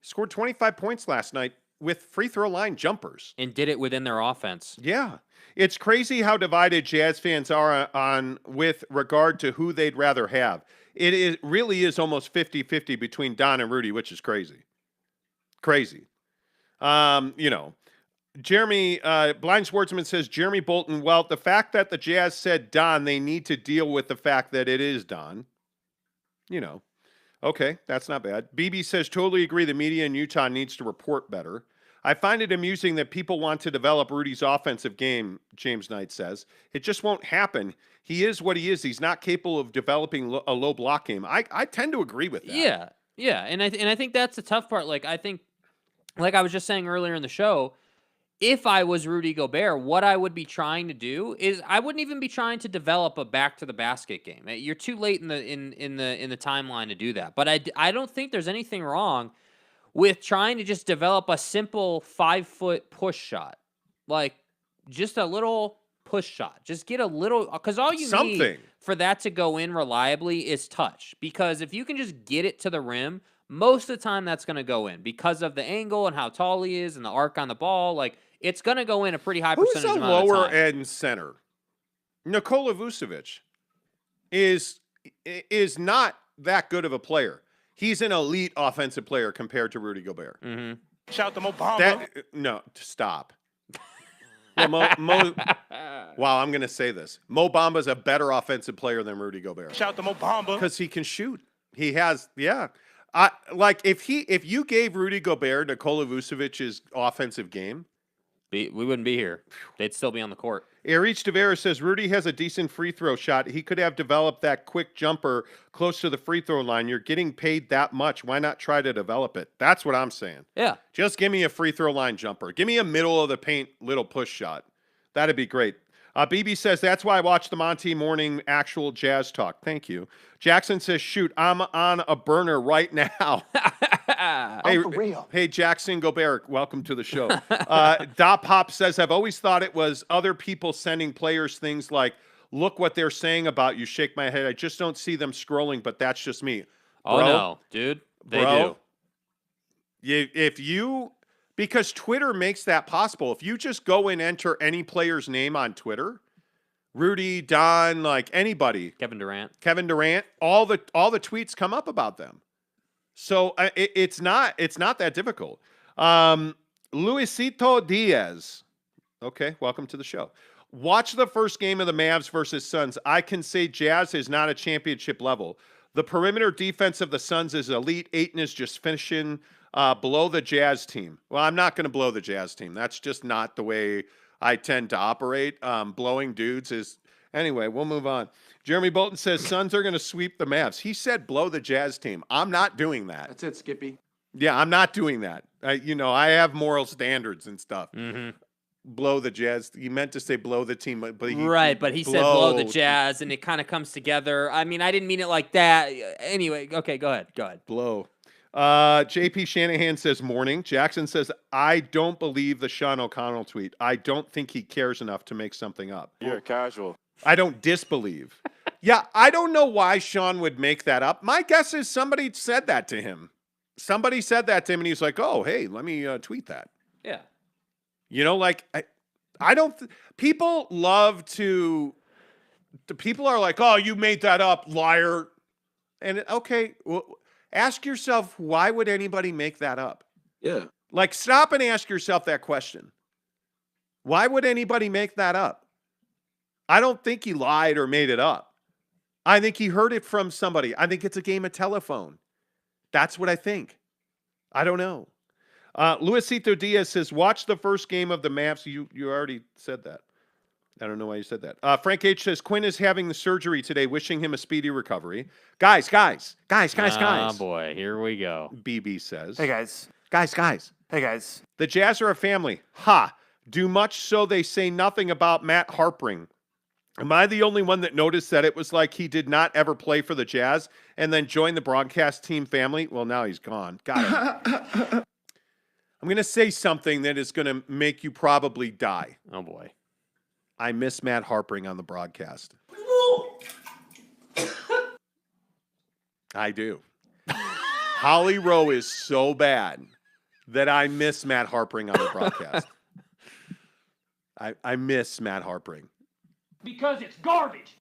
He scored 25 points last night with free throw line jumpers. And did it within their offense. Yeah. It's crazy how divided Jazz fans are on with regard to who they'd rather have. It really is almost 50-50 between Don and Rudy, which is crazy. Crazy. Jeremy, Blind Sportsman says, Jeremy Bolton, well, the fact that the Jazz said Don, they need to deal with the fact that it is Don. Okay, that's not bad. BB says, totally agree the media in Utah needs to report better. I find it amusing that people want to develop Rudy's offensive game, James Knight says. It just won't happen. He is what he is. He's not capable of developing a low block game. I tend to agree with that. Yeah. And I think that's the tough part. Like, I think, like I was just saying earlier in the show, if I was Rudy Gobert, what I would be trying to do is I wouldn't even be trying to develop a back to the basket game. You're too late in the timeline to do that. But I don't think there's anything wrong with trying to just develop a simple 5-foot push shot. Like, just a little push shot. Just get a little, because all you need for that to go in reliably is touch. Because if you can just get it to the rim, most of the time that's going to go in because of the angle and how tall he is and the arc on the ball. Like, it's going to go in a pretty high percentage amount of time. Who's a lower end center? Nikola Vucevic is not that good of a player. He's an elite offensive player compared to Rudy Gobert. Mm-hmm. Shout to Mo Bamba. No, stop. Well, wow, I'm going to say this. Mo Bamba's a better offensive player than Rudy Gobert. Shout to Mo Bamba. Because he can shoot. He has, like, if you gave Rudy Gobert Nikola Vucevic's offensive game, we wouldn't be here. They'd still be on the court. Erich Tavares says Rudy has a decent free throw shot. He could have developed that quick jumper close to the free throw line. You're getting paid that much. Why not try to develop it? That's what I'm saying. Yeah. Just give me a free throw line jumper. Give me a middle of the paint little push shot. That'd be great. BB says, that's why I watch the Monty morning actual Jazz talk. Thank you. Jackson says, shoot, I'm on a burner right now. Hey, for real. Hey, Jackson Gobert, welcome to the show. Dop Hop says, I've always thought it was other people sending players things like, look what they're saying about you. Shake my head. I just don't see them scrolling, but that's just me. Oh, no, dude. They do. Because Twitter makes that possible. If you just go and enter any player's name on Twitter, Rudy, Don, like anybody, Kevin Durant, all the tweets come up about them. So it's not that difficult. Luisito Diaz. Okay, welcome to the show. Watch the first game of the Mavs versus Suns. I can say Jazz is not a championship level. The perimeter defense of the Suns is elite. Ayton is just finishing below the Jazz team. Well, I'm not going to blow the Jazz team. That's just not the way I tend to operate. Blowing dudes is... Anyway, we'll move on. Jeremy Bolton says Suns are going to sweep the Mavs. He said blow the Jazz team. I'm not doing that. That's it, Skippy. Yeah, I'm not doing that. I have moral standards and stuff. Mm-hmm. Blow the Jazz. He meant to say blow the team. But he said blow the Jazz, and it kind of comes together. I mean, I didn't mean it like that. Anyway, okay, go ahead. Blow. JP Shanahan says morning. Jackson says, I don't believe the Sean O'Connell tweet. I don't think he cares enough to make something up. You're casual. I don't disbelieve. Yeah, I don't know why Sean would make that up. My guess is somebody said that to him. Somebody said that to him, and he's like, oh, hey, let me tweet that. Yeah. I don't, people love to, people are like, oh, you made that up, liar. And okay, well, ask yourself, why would anybody make that up? Yeah. Like, stop and ask yourself that question. Why would anybody make that up? I don't think he lied or made it up. I think he heard it from somebody. I think it's a game of telephone. That's what I think. I don't know. Luisito Diaz says, watch the first game of the Mavs. You already said that. I don't know why you said that. Frank H says, Quinn is having the surgery today, wishing him a speedy recovery. Guys. Oh, boy. Here we go. BB says. Hey, guys. Guys. Hey, guys. The Jazz are a family. Ha! Do much so they say nothing about Matt Harpring. Am I the only one that noticed that it was like he did not ever play for the Jazz and then joined the broadcast team family? Well, now he's gone. Got it. I'm going to say something that is going to make you probably die. Oh, boy. I miss Matt Harpring on the broadcast. I do. Holly Rowe is so bad that I miss Matt Harpring on the broadcast. I miss Matt Harpring. Because it's garbage.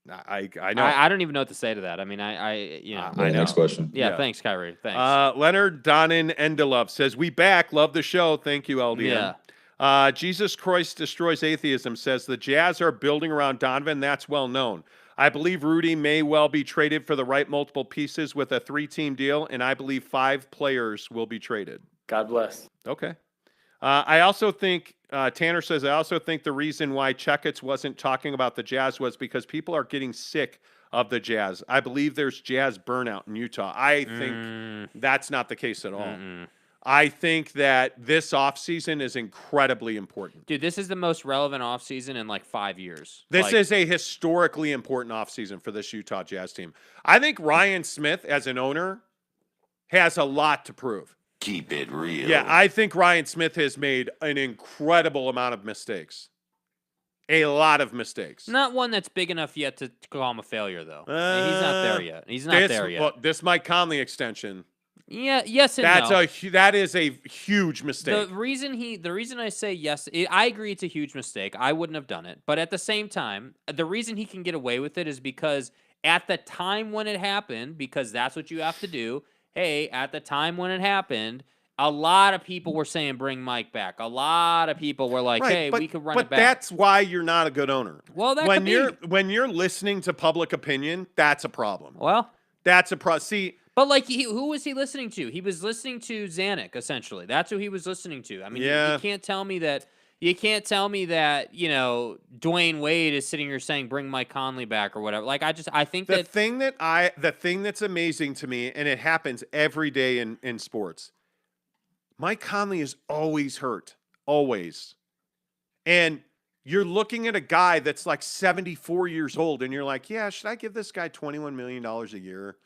I know. I don't even know what to say to that. I mean, I know. Next question. Yeah, thanks, Kyrie. Thanks. Leonard Donan Endelove says, we back. Love the show. Thank you, LDN. Yeah. Jesus Christ Destroys Atheism says, the Jazz are building around Donovan. That's well known. I believe Rudy may well be traded for the right multiple pieces with a 3-team deal, and I believe 5 players will be traded. God bless. Okay. I also think, Tanner says, I also think the reason why Checketts wasn't talking about the Jazz was because people are getting sick of the Jazz. I believe there's Jazz burnout in Utah. I think that's not the case at all. I think that this offseason is incredibly important. Dude, this is the most relevant offseason in like 5 years. This is a historically important offseason for this Utah Jazz team. I think Ryan Smith, as an owner, has a lot to prove. Keep it real. Yeah, I think Ryan Smith has made an incredible amount of mistakes. A lot of mistakes. Not one that's big enough yet to call him a failure, though. He's not there yet. He's not there yet. Well, this Mike Conley extension. Yeah, yes and no. That is a huge mistake. The reason I say yes, I agree it's a huge mistake. I wouldn't have done it. But at the same time, the reason he can get away with it is because at the time when it happened, because that's what you have to do. Hey, at the time when it happened, a lot of people were saying bring Mike back. A lot of people were like, hey, we could run it back. But that's why you're not a good owner. Well, when you're listening to public opinion, that's a problem. Well, that's a problem. See, but like, who was he listening to? He was listening to Zanuck, essentially. That's who he was listening to. I mean, you can't tell me that. You can't tell me that, Dwayne Wade is sitting here saying bring Mike Conley back or whatever. Like, I think the thing that's amazing to me, and it happens every day in sports. Mike Conley is always hurt, always. And you're looking at a guy that's like 74 years old, and you're like, yeah, should I give this guy $21 million a year?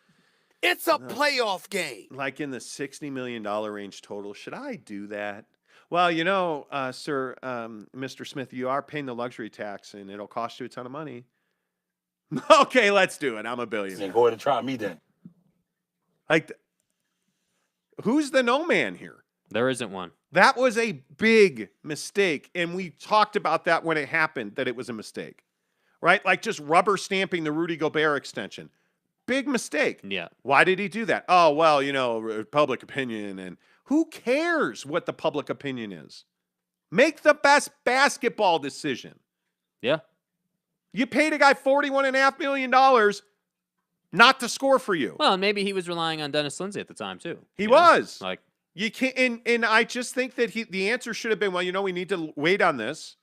It's a playoff game. Like in the $60 million range total. Should I do that? Well, sir, Mr. Smith, you are paying the luxury tax, and it'll cost you a ton of money. Okay, let's do it. I'm a billionaire. Go ahead and try me then. Like, who's the no man here? There isn't one. That was a big mistake, and we talked about that when it happened, that it was a mistake, right? Like just rubber stamping the Rudy Gobert extension. Big mistake. Yeah. Why did he do that? Oh, well, public opinion, and who cares what the public opinion is? Make the best basketball decision. Yeah. You paid a guy $41.5 million not to score for you. Well, and maybe he was relying on Dennis Lindsey at the time, too. He was. Like, you can't, and I just think that the answer should have been, well, we need to wait on this.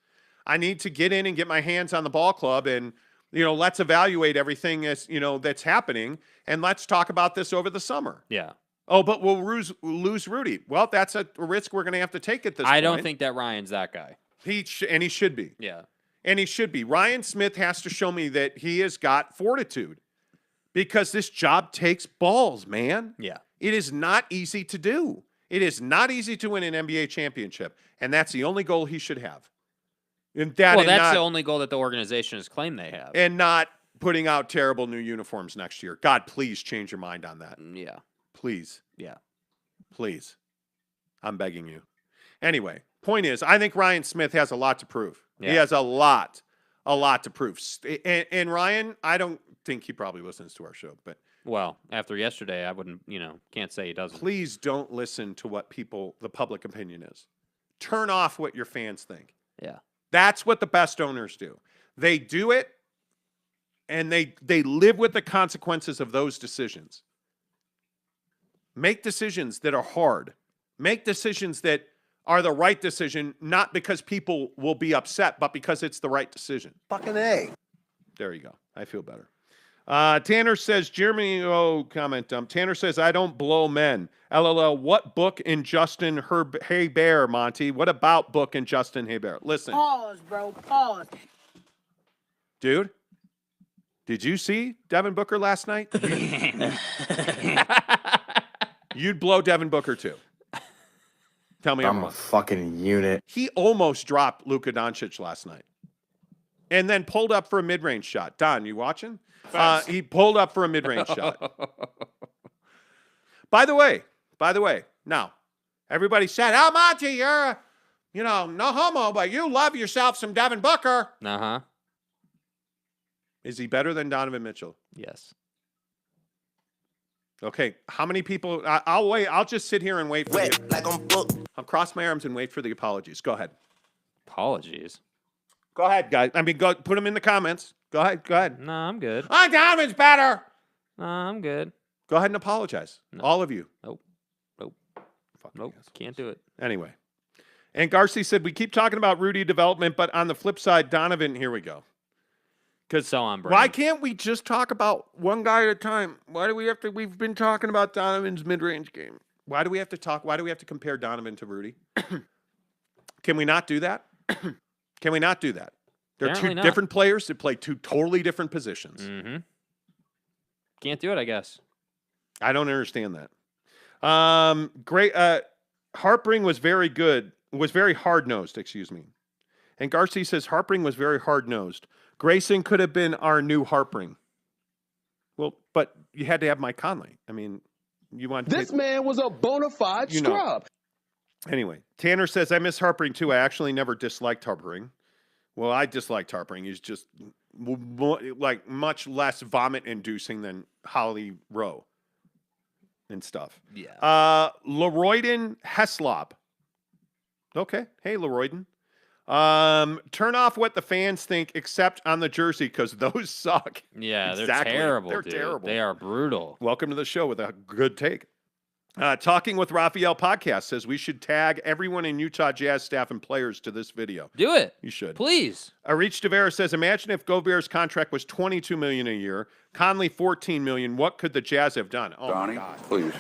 I need to get in and get my hands on the ball club, and let's evaluate everything as that's happening, and let's talk about this over the summer. Yeah. Oh, but we'll lose Rudy. Well, that's a risk we're going to have to take at this point. I don't think that Ryan's that guy. He should be. Yeah. And he should be. Ryan Smith has to show me that he has got fortitude, because this job takes balls, man. Yeah. It is not easy to do. It is not easy to win an NBA championship, and that's the only goal he should have. That's the only goal that the organization has claimed they have. And not putting out terrible new uniforms next year. God, please change your mind on that. Yeah. Please. Yeah. Please. I'm begging you. Anyway, point is, I think Ryan Smith has a lot to prove. Yeah. He has a lot to prove. And Ryan, I don't think he probably listens to our show, but well, after yesterday, I wouldn't, can't say he doesn't. Please don't listen to what the public opinion is. Turn off what your fans think. Yeah. That's what the best owners do. They do it, and they live with the consequences of those decisions. Make decisions that are hard. Make decisions that are the right decision, not because people will be upset, but because it's the right decision. Fucking A. There you go. I feel better. Tanner says, comment. Tanner says, I don't blow men. LOL, what book in Justin Herbert, Monty? What about book in Justin Herbert? Listen. Pause, bro. Pause. Dude, did you see Devin Booker last night? You'd blow Devin Booker too. Tell me I'm a fucking unit. He almost dropped Luka Doncic last night. And then pulled up for a mid-range shot. Don, you watching? He pulled up for a mid-range shot. By the way, now, everybody said, oh, Monty, you're, no homo, but you love yourself some Devin Booker. Uh-huh. Is he better than Donovan Mitchell? Yes. Okay, how many people? I'll wait. I'll just sit here and wait for you. Like I'm booked. I'll cross my arms and wait for the apologies. Go ahead. Apologies? Go ahead, guys. Go put them in the comments. Go ahead. No, I'm good. Donovan's better. No, I'm good. Go ahead and apologize. No. All of you. Nope. Fucking Nope. assholes. Can't do it. Anyway. And Garcia said, we keep talking about Rudy development, but on the flip side, Donovan, here we go. Because So on brand. why can't we just talk about one guy at a time? Why do we have to? We've been talking about Donovan's mid-range game. Why do we have to compare Donovan to Rudy? Can we not do that? Can we not do that? They're Apparently two not. different players that play two totally different positions. Mm-hmm. Can't do it, I guess. I don't understand that. Great. Harpring was very good. Was very hard-nosed, excuse me. And Garcia says Harpring was very hard-nosed. Grayson could have been our new Harpring. Well, but you had to have Mike Conley. I mean, you want This man was a bona fide scrub. Anyway, Tanner says, I miss Harpring too. I actually never disliked Harpring. Well, I disliked Harpring. He's just like much less vomit-inducing than Holly Rowe and stuff. Yeah. Leroyden Heslop. Okay. Hey, Leroyden. Turn off what the fans think except on the jersey because those suck. Yeah, Exactly. they're terrible. They're dude. terrible. They are brutal. Welcome to the show with a good take. Talking with Raphael podcast says we should tag everyone in Utah Jazz staff and players to this video. Do it. You should. Please. Arich Tavera says, imagine if Gobert's contract was $22 million a year, Conley $14 million. What could the Jazz have done? Oh, Donnie, my God. please.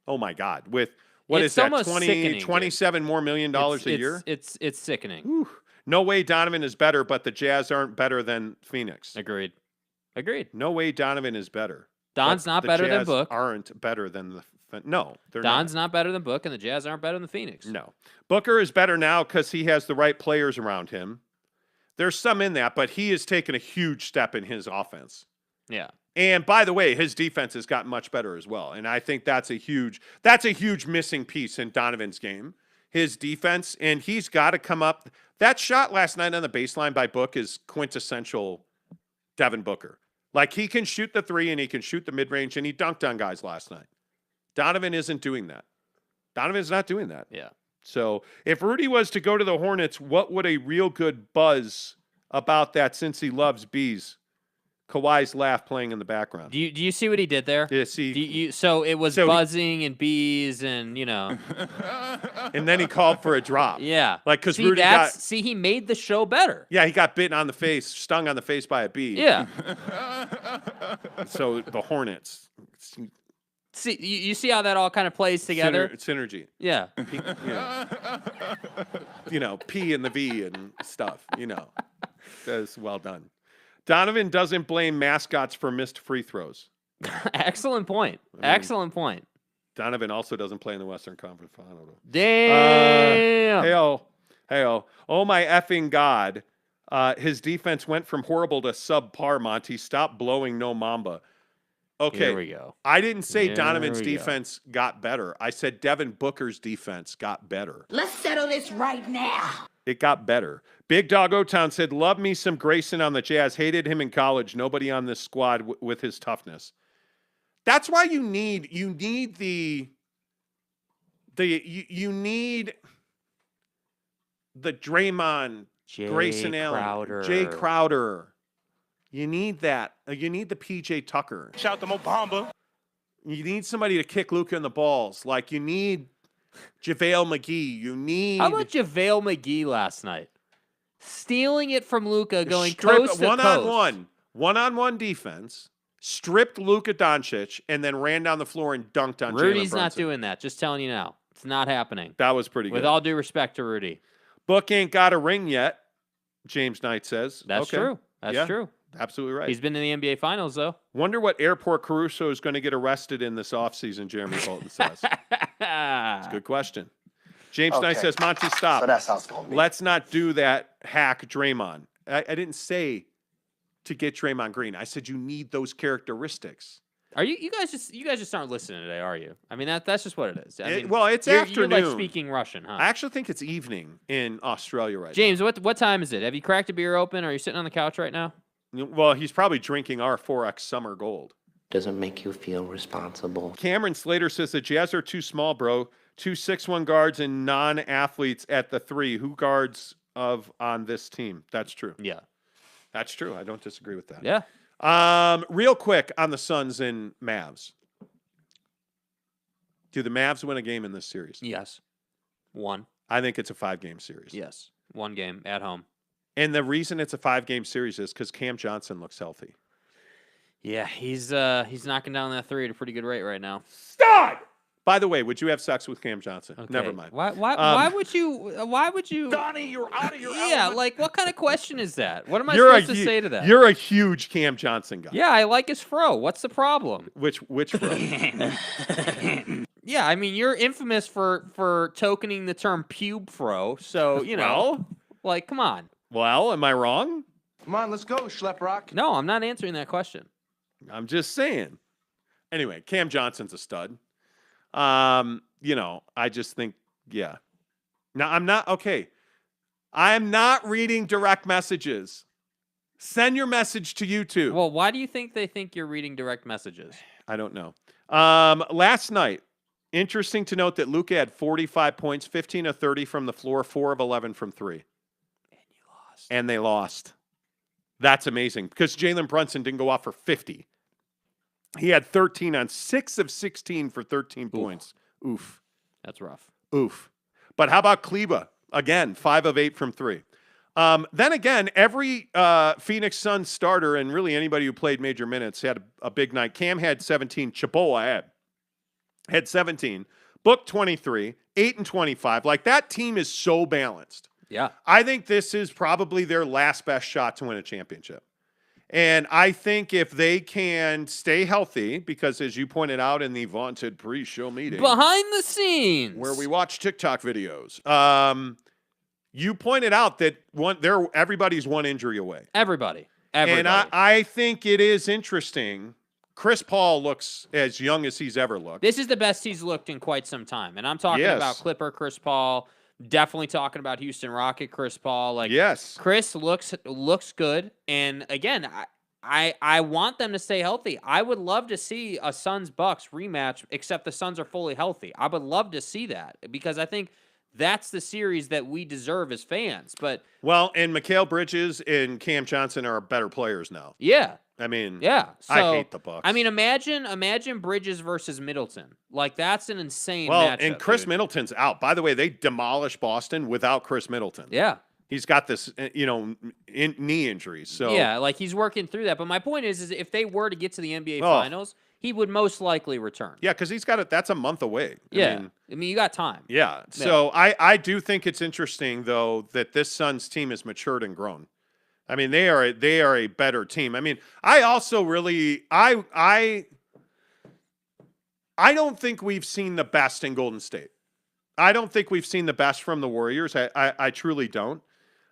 Oh, my God. With, what It's is that, almost 20, sickening, $27 more million a year? It's sickening. Whew. No way Donovan is better, but the Jazz aren't better than Phoenix. Agreed. No way Donovan is better. Don's but not the better than Jazz Book. Aren't better than the no. They're Don's not. not better than Book, and the Jazz aren't better than the Phoenix. No. Booker is better now because he has the right players around him. There's some in that, but he has taken a huge step in his offense. Yeah. And by the way, his defense has gotten much better as well. And I think that's a huge missing piece in Donovan's game. His defense, and he's got to come up. That shot last night on the baseline by Book is quintessential Devin Booker. Like he can shoot the three and he can shoot the mid-range, and he dunked on guys last night. Donovan isn't doing that. Donovan's not doing that. Yeah. So if Rudy was to go to the Hornets, what would a real good buzz about that since he loves bees? Kawhi's laugh playing in the background. Do you see what he did there? Yeah, see. So it was So buzzing and bees and, And then he called for a drop. Yeah. Like, because Rudy got. See, he made the show better. Yeah, he got bitten on the face, stung on the face by a bee. Yeah. So the Hornets. See, you see how that all kind of plays together? Synergy. Yeah. P and the V and stuff. That's well done. Donovan doesn't blame mascots for missed free throws. Excellent point. Excellent point. Donovan also doesn't play in the Western Conference Final. Damn. Hey-oh. Oh, my effing God. His defense went from horrible to subpar, Monty. Stop blowing no Mamba. Okay. Here we go. I didn't say Here Donovan's we go. defense got better. I said Devin Booker's defense got better. Let's settle this right now. It got better. Big Dog O-Town said, love me some Grayson on the Jazz. Hated him in college. Nobody on this squad with his toughness. That's why you need the Draymond, Grayson Allen, Jay Crowder. You need that. You need the PJ Tucker. Shout to Mo Bamba. You need somebody to kick Luka in the balls. Like you need JaVale McGee. You need. How about JaVale McGee last night? Stealing it from Luka, going coast to coast. One-on-one defense, stripped Luka Doncic, and then ran down the floor and dunked on Jalen Rudy's not Brunson. doing that. Just telling you now. It's not happening. That was pretty good. With all due respect to Rudy. Book ain't got a ring yet, James Knight says. That's true. That's true. Absolutely right. He's been in the NBA Finals, though. Wonder what airport Caruso is going to get arrested in this offseason, Jeremy Bolton says. It's a good question. James Knight says, Monty, stop. So that's how it's going to be. Let's not do that hack Draymond. I didn't say to get Draymond Green. I said you need those characteristics. Are you guys just aren't listening today, are you? I mean that's just what it is. I mean, it's afternoon. You're like speaking Russian, huh? I actually think it's evening in Australia right James, what time is it? Have you cracked a beer open? Are you sitting on the couch right now? now. Well, he's probably drinking our 4X Summer Gold. Doesn't make you feel responsible. Cameron Slater says the Jazz are too small, bro. 2 6'1" guards and non-athletes at the 3. Who guards on this team? That's true. Yeah. That's true. I don't disagree with that. Yeah. Real quick on the Suns and Mavs. Do the Mavs win a game in this series? Yes. 1. I think it's a 5-game series. Yes. 1 game at home. And the reason it's a 5-game series is because Cam Johnson looks healthy. Yeah, he's knocking down that 3 at a pretty good rate right now. Stop! By the way, would you have sex with Cam Johnson? Okay. Never mind. Why would you? Donnie, you're out of your Yeah, element. like what kind of question is that? What am I supposed to say to that? You're a huge Cam Johnson guy. Yeah, I like his fro. What's the problem? Which bro? Yeah, I mean you're infamous for tokening the term pube fro. So like come on. Well, am I wrong? Come on, let's go, Schlep Rock. No, I'm not answering that question. I'm just saying. Anyway, Cam Johnson's a stud. I just think, yeah. Now, I'm not reading direct messages. Send your message to YouTube. Well, why do you think they think you're reading direct messages? I don't know. Last night, interesting to note that Luka had 45 points, 15 of 30 from the floor, 4 of 11 from 3. And they lost. That's amazing because Jalen Brunson didn't go off for 50. He had 13 on 6 of 16 for 13 points. Oof. That's rough. Oof. But how about Kleba? Again, 5 of 8 from 3. Then again, every Phoneix Suns starter and really anybody who played major minutes had a big night. Cam had 17. Chaboa had 17. Book 23. 8 and 25. Like that team is so balanced. Yeah. I think this is probably their last best shot to win a championship. And I think if they can stay healthy, because as you pointed out in the vaunted pre-show meeting, behind the scenes, where we watch TikTok videos, you pointed out that everybody's one injury away. Everybody. And I think it is interesting. Chris Paul looks as young as he's ever looked. This is the best he's looked in quite some time. And I'm talking about Clipper Chris Paul. Definitely talking about Houston Rocket Chris Paul. Like Chris looks good. And again, I want them to stay healthy. I would love to see a Suns Bucks rematch, except the Suns are fully healthy. I would love to see that because I think that's the series that we deserve as fans. But and Mikal Bridges and Cam Johnson are better players now. Yeah. I mean, yeah. So, I hate the Bucks. I mean, imagine Bridges versus Middleton. Like that's an insane matchup. And Chris dude. Middleton's out. By the way, they demolished Boston without Chris Middleton. Yeah. He's got this, knee injuries. So yeah, like he's working through that. But my point is if they were to get to the NBA Finals, he would most likely return. Yeah, because he's got it. That's a month away. I mean, you got time. Yeah. So I do think it's interesting though that this Suns team has matured and grown. I mean, they are a better team. I mean, I also really I don't think we've seen the best in Golden State. I don't think we've seen the best from the Warriors. I truly don't.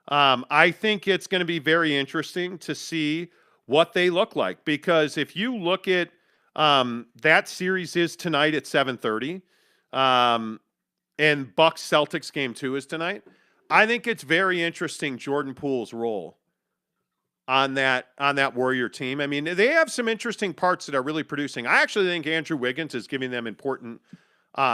I think it's going to be very interesting to see what they look like because if you look at that series is tonight at 7:30, and Bucks Celtics game 2 is tonight. I think it's very interesting Jordan Poole's role on that Warrior team. I mean, they have some interesting parts that are really producing. I actually think Andrew Wiggins is giving them important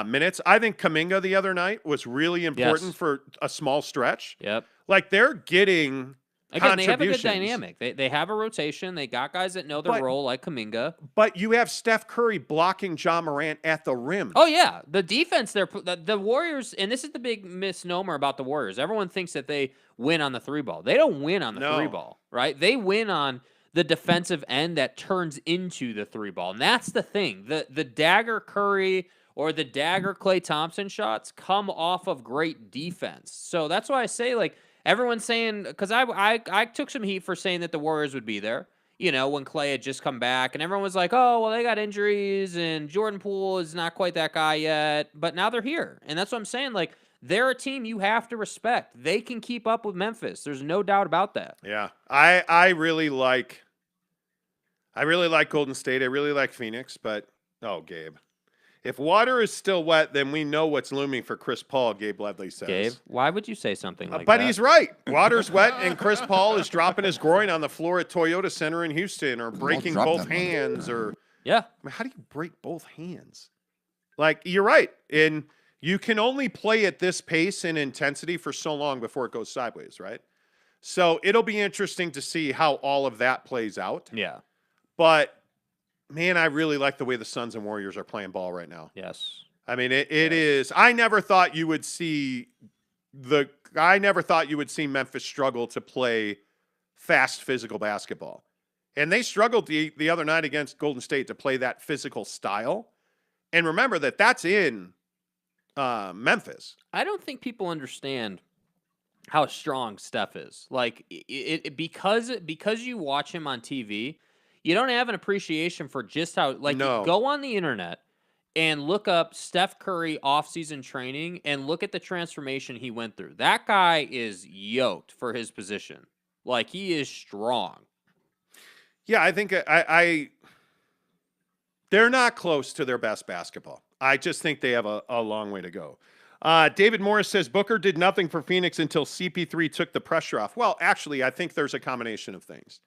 minutes. I think Kuminga the other night was really important for a small stretch. Yep. Like they're getting again, they have a good dynamic. They have a rotation. They got guys that know their role, like Kuminga. But you have Steph Curry blocking Ja Morant at the rim. Oh yeah, the defense. The Warriors, and this is the big misnomer about the Warriors. Everyone thinks that they win on the 3-ball. They don't win on the 3-ball, right? They win on the defensive end that turns into the 3-ball, and that's the thing. The dagger Curry or the dagger Klay Thompson shots come off of great defense. So that's why I say like. Everyone's saying, because I took some heat for saying that the Warriors would be there, when Klay had just come back. And everyone was like, oh, well, they got injuries, and Jordan Poole is not quite that guy yet. But now they're here. And that's what I'm saying. Like, they're a team you have to respect. They can keep up with Memphis. There's no doubt about that. Yeah. I really like Golden State. I really like Phoenix. But, Gabe. If water is still wet, then we know what's looming for Chris Paul, Gabe Ledley says. Gabe, why would you say something like that? But he's right. Water's wet, and Chris Paul is dropping his groin on the floor at Toyota Center in Houston or breaking both hands. Yeah. I mean, how do you break both hands? Like, you're right. And you can only play at this pace and intensity for so long before it goes sideways, right? So it'll be interesting to see how all of that plays out. Yeah. But, man, I really like the way the Suns and Warriors are playing ball right now. Yes. I mean, it is. I never thought you would see Memphis struggle to play fast, physical basketball. And they struggled the other night against Golden State to play that physical style. And remember that's in Memphis. I don't think people understand how strong Steph is. Like because you watch him on TV, you don't have an appreciation for just how go on the internet and look up Steph Curry offseason training and look at the transformation he went through. That guy is yoked for his position. Like, he is strong. Yeah, I think they're not close to their best basketball. I just think they have a long way to go. David Morris says, Booker did nothing for Phoenix until CP3 took the pressure off. Well, actually, I think there's a combination of things.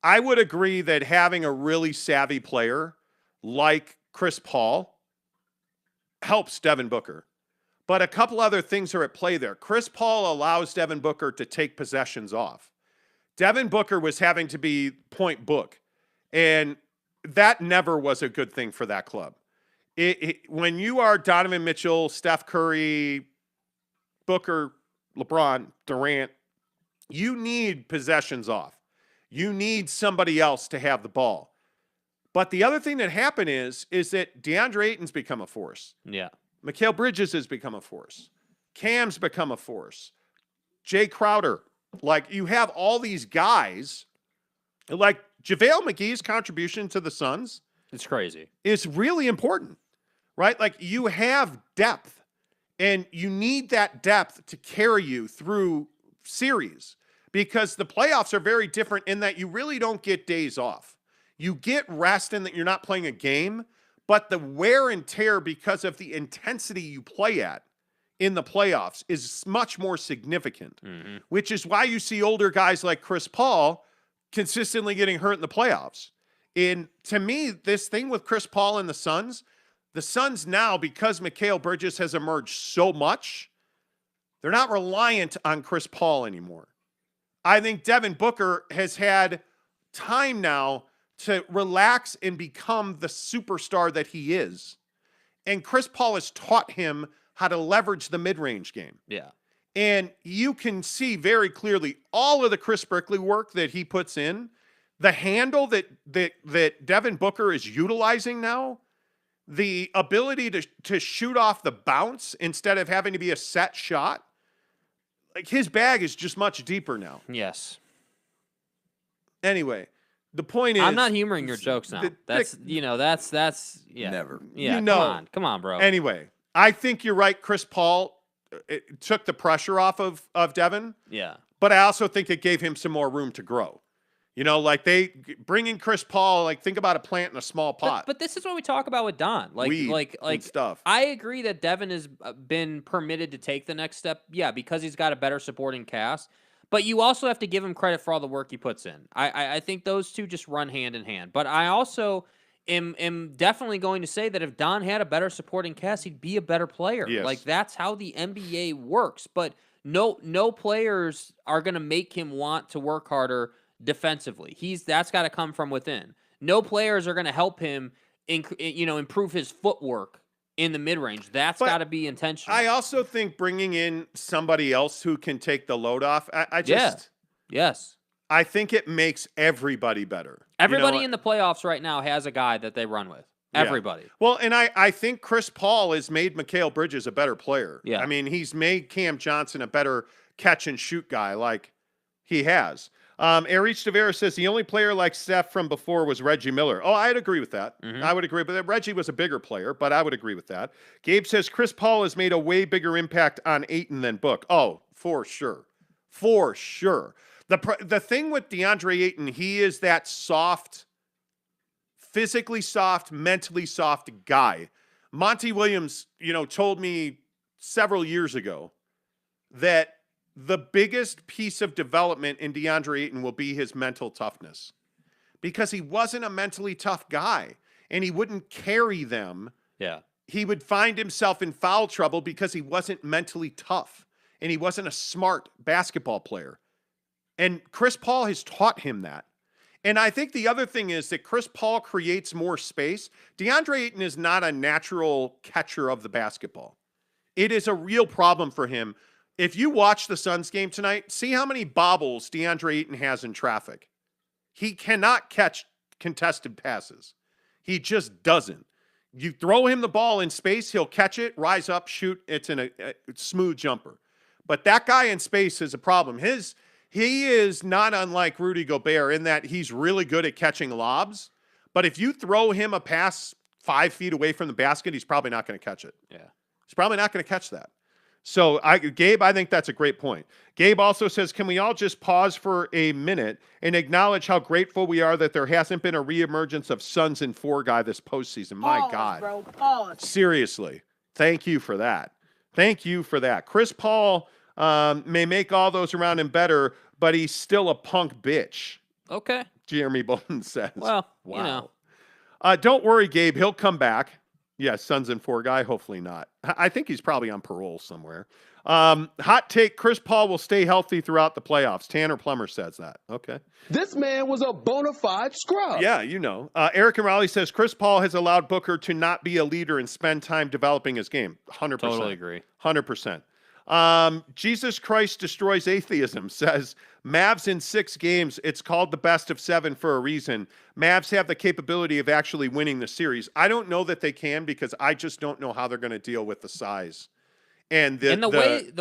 I would agree that having a really savvy player like Chris Paul helps Devin Booker. But a couple other things are at play there. Chris Paul allows Devin Booker to take possessions off. Devin Booker was having to be point book, and that never was a good thing for that club. When you are Donovan Mitchell, Steph Curry, Booker, LeBron, Durant, you need possessions off. You need somebody else to have the ball. But the other thing that happened is that DeAndre Ayton's become a force. Yeah. Mikal Bridges has become a force. Cam's become a force. Jay Crowder. Like, you have all these guys. Like, JaVale McGee's contribution to the Suns. It's crazy. Is really important, right? Like, you have depth, and you need that depth to carry you through series, because the playoffs are very different in that you really don't get days off. You get rest in that you're not playing a game, but the wear and tear because of the intensity you play at in the playoffs is much more significant, which is why you see older guys like Chris Paul consistently getting hurt in the playoffs. And to me, this thing with Chris Paul and the Suns now, because Mikal Bridges has emerged so much, they're not reliant on Chris Paul anymore. I think Devin Booker has had time now to relax and become the superstar that he is. And Chris Paul has taught him how to leverage the mid-range game. Yeah. And you can see very clearly all of the Chris Brickley work that he puts in, the handle that Devin Booker is utilizing now, the ability to shoot off the bounce instead of having to be a set shot. Like, his bag is just much deeper now. Yes. Anyway, the point is, I'm not humoring your jokes now. That's yeah. Never. Yeah, come on, bro. Anyway, I think you're right. Chris Paul took the pressure off of Devin. Yeah. But I also think it gave him some more room to grow. You know, like, they bringing Chris Paul, like, think about a plant in a small pot. But this is what we talk about with Don. Like stuff. I agree that Devin has been permitted to take the next step. Yeah, because he's got a better supporting cast. But you also have to give him credit for all the work he puts in. I think those two just run hand in hand. But I also am definitely going to say that if Don had a better supporting cast, he'd be a better player. Yes. Like, that's how the NBA works. But no players are going to make him want to work harder defensively. That's got to come from within. No players are going to help him improve his footwork in the mid-range. That's got to be intentional. I also think bringing in somebody else who can take the load off, Yes. I think it makes everybody better. Everybody in the playoffs right now has a guy that they run with. Everybody. Well, and I think Chris Paul has made Mikal Bridges a better player. Yeah. I mean, he's made Cam Johnson a better catch-and-shoot guy, like he has. Erich Tavera says the only player like Steph from before was Reggie Miller. Oh, I'd agree with that. I would agree with that. Reggie was a bigger player, but I would agree with that. Gabe says Chris Paul has made a way bigger impact on Ayton than Book. Oh, for sure. For sure. The thing with DeAndre Ayton, he is that soft, physically soft, mentally soft guy. Monty Williams, told me several years ago that the biggest piece of development in DeAndre Ayton will be his mental toughness, because he wasn't a mentally tough guy and he wouldn't carry them. Yeah. He would find himself in foul trouble because he wasn't mentally tough and he wasn't a smart basketball player. And Chris Paul has taught him that. And I think the other thing is that Chris Paul creates more space. DeAndre Ayton is not a natural catcher of the basketball. It is a real problem for him. If you watch the Suns game tonight, see how many bobbles DeAndre Ayton has in traffic. He cannot catch contested passes. He just doesn't. You throw him the ball in space, he'll catch it, rise up, shoot. It's a smooth jumper. But that guy in space is a problem. He is not unlike Rudy Gobert in that he's really good at catching lobs. But if you throw him a pass 5 feet away from the basket, he's probably not going to catch it. Yeah. He's probably not going to catch that. So, Gabe, I think that's a great point. Gabe also says, can we all just pause for a minute and acknowledge how grateful we are that there hasn't been a reemergence of Suns and 4 guy this postseason? My God. Bro, pause. Seriously. Thank you for that. Thank you for that. Chris Paul may make all those around him better, but he's still a punk bitch. Okay. Jeremy Bolton says. Well, wow. you know. Don't worry, Gabe. He'll come back. Yeah, Suns and 4 guy. Hopefully not. I think he's probably on parole somewhere. Hot take, Chris Paul will stay healthy throughout the playoffs. Tanner Plummer says that. Okay. This man was a bona fide scrub. Yeah, you know. Eric and Raleigh says Chris Paul has allowed Booker to not be a leader and spend time developing his game. 100%. Totally agree. 100%. Jesus Christ Destroys Atheism says Mavs in 6 games. It's called the best of 7 for a reason. Mavs have the capability of actually winning the series. I don't know that they can because I just don't know how they're going to deal with the size. And the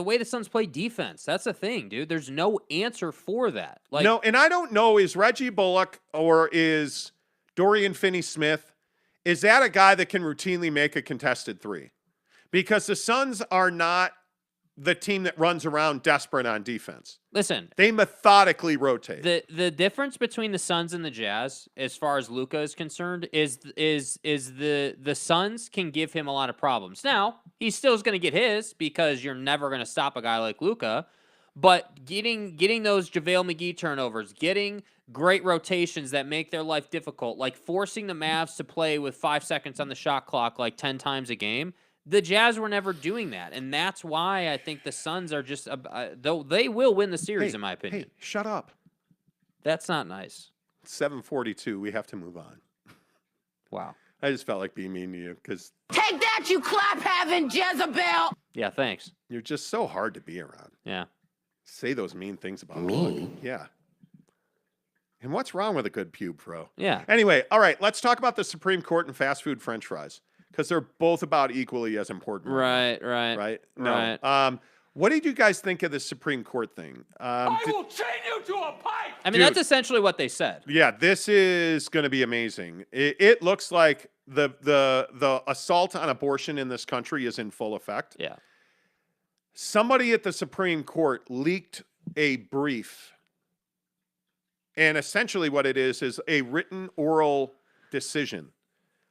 way the Suns play defense. That's the thing, dude. There's no answer for that. Like, no, and I don't know, is Reggie Bullock or is Dorian Finney-Smith, is that a guy that can routinely make a contested 3? Because the Suns are not the team that runs around desperate on defense. Listen, they methodically rotate. The difference between the Suns and the Jazz, as far as Luka is concerned, is the Suns can give him a lot of problems. Now, he still is going to get his because you're never going to stop a guy like Luka. But getting those JaVale McGee turnovers, getting great rotations that make their life difficult, like forcing the Mavs to play with 5 seconds on the shot clock like 10 times a game. The Jazz were never doing that, and that's why I think the Suns are just though they will win the series, in my opinion. Hey, shut up. That's not nice. 7:42. We have to move on. Wow. I just felt like being mean to you because Take that, you clap-having Jezebel! Yeah, thanks. you're just so hard to be around. Yeah. Say those mean things about Me? Yeah. And what's wrong with a good pube, bro? Yeah. Anyway, all right, let's talk about the Supreme Court and fast food French fries because they're both about equally as important. Right. No. Right. What did you guys think of the Supreme Court thing? I will chain you to a pipe. I mean, Dude. that's essentially what they said. Yeah, this is going to be amazing. It looks like the assault on abortion in this country is in full effect. Yeah. Somebody at the Supreme Court leaked a brief. And essentially what it is a written oral decision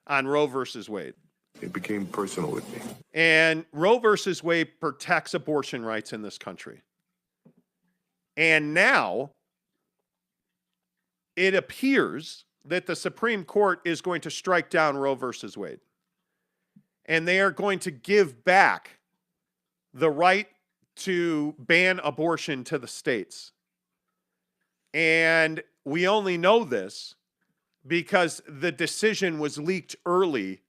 on Roe versus Wade. It became personal with me. And Roe versus Wade protects abortion rights in this country. And now it appears that the Supreme Court is going to strike down Roe versus Wade. And they are going to give back the right to ban abortion to the states. And we only know this because the decision was leaked early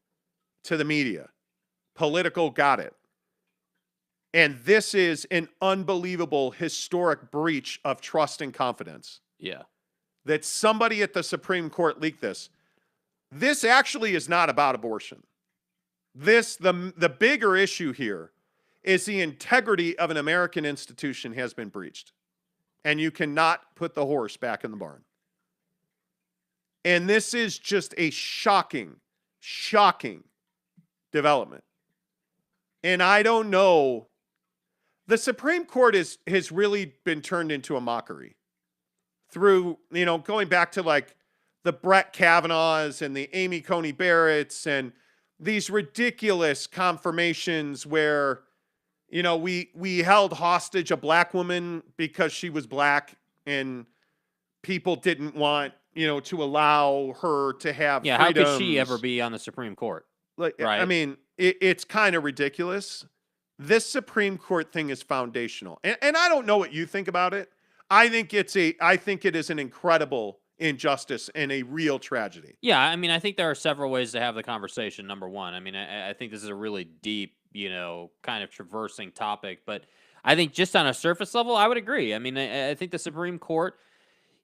to the media. Politico got it. And this is an unbelievable historic breach of trust and confidence. Yeah. That somebody at the Supreme Court leaked this. This actually is not about abortion. The bigger issue here is the integrity of an American institution has been breached. And you cannot put the horse back in the barn. And this is just a shocking development. And I don't know. The Supreme Court has really been turned into a mockery through, going back to like the Brett Kavanaughs and the Amy Coney Barretts and these ridiculous confirmations where, we held hostage a black woman because she was black and people didn't want, to allow her to have Yeah, freedoms. how could she ever be on the Supreme Court? Like, right? I mean, it's kind of ridiculous. This Supreme Court thing is foundational. And I don't know what you think about it. I think it is an incredible injustice and a real tragedy. Yeah, I mean, I think there are several ways to have the conversation. Number one, I mean, I think this is a really deep, kind of traversing topic, but I think just on a surface level, I would agree. I mean, I think the Supreme Court,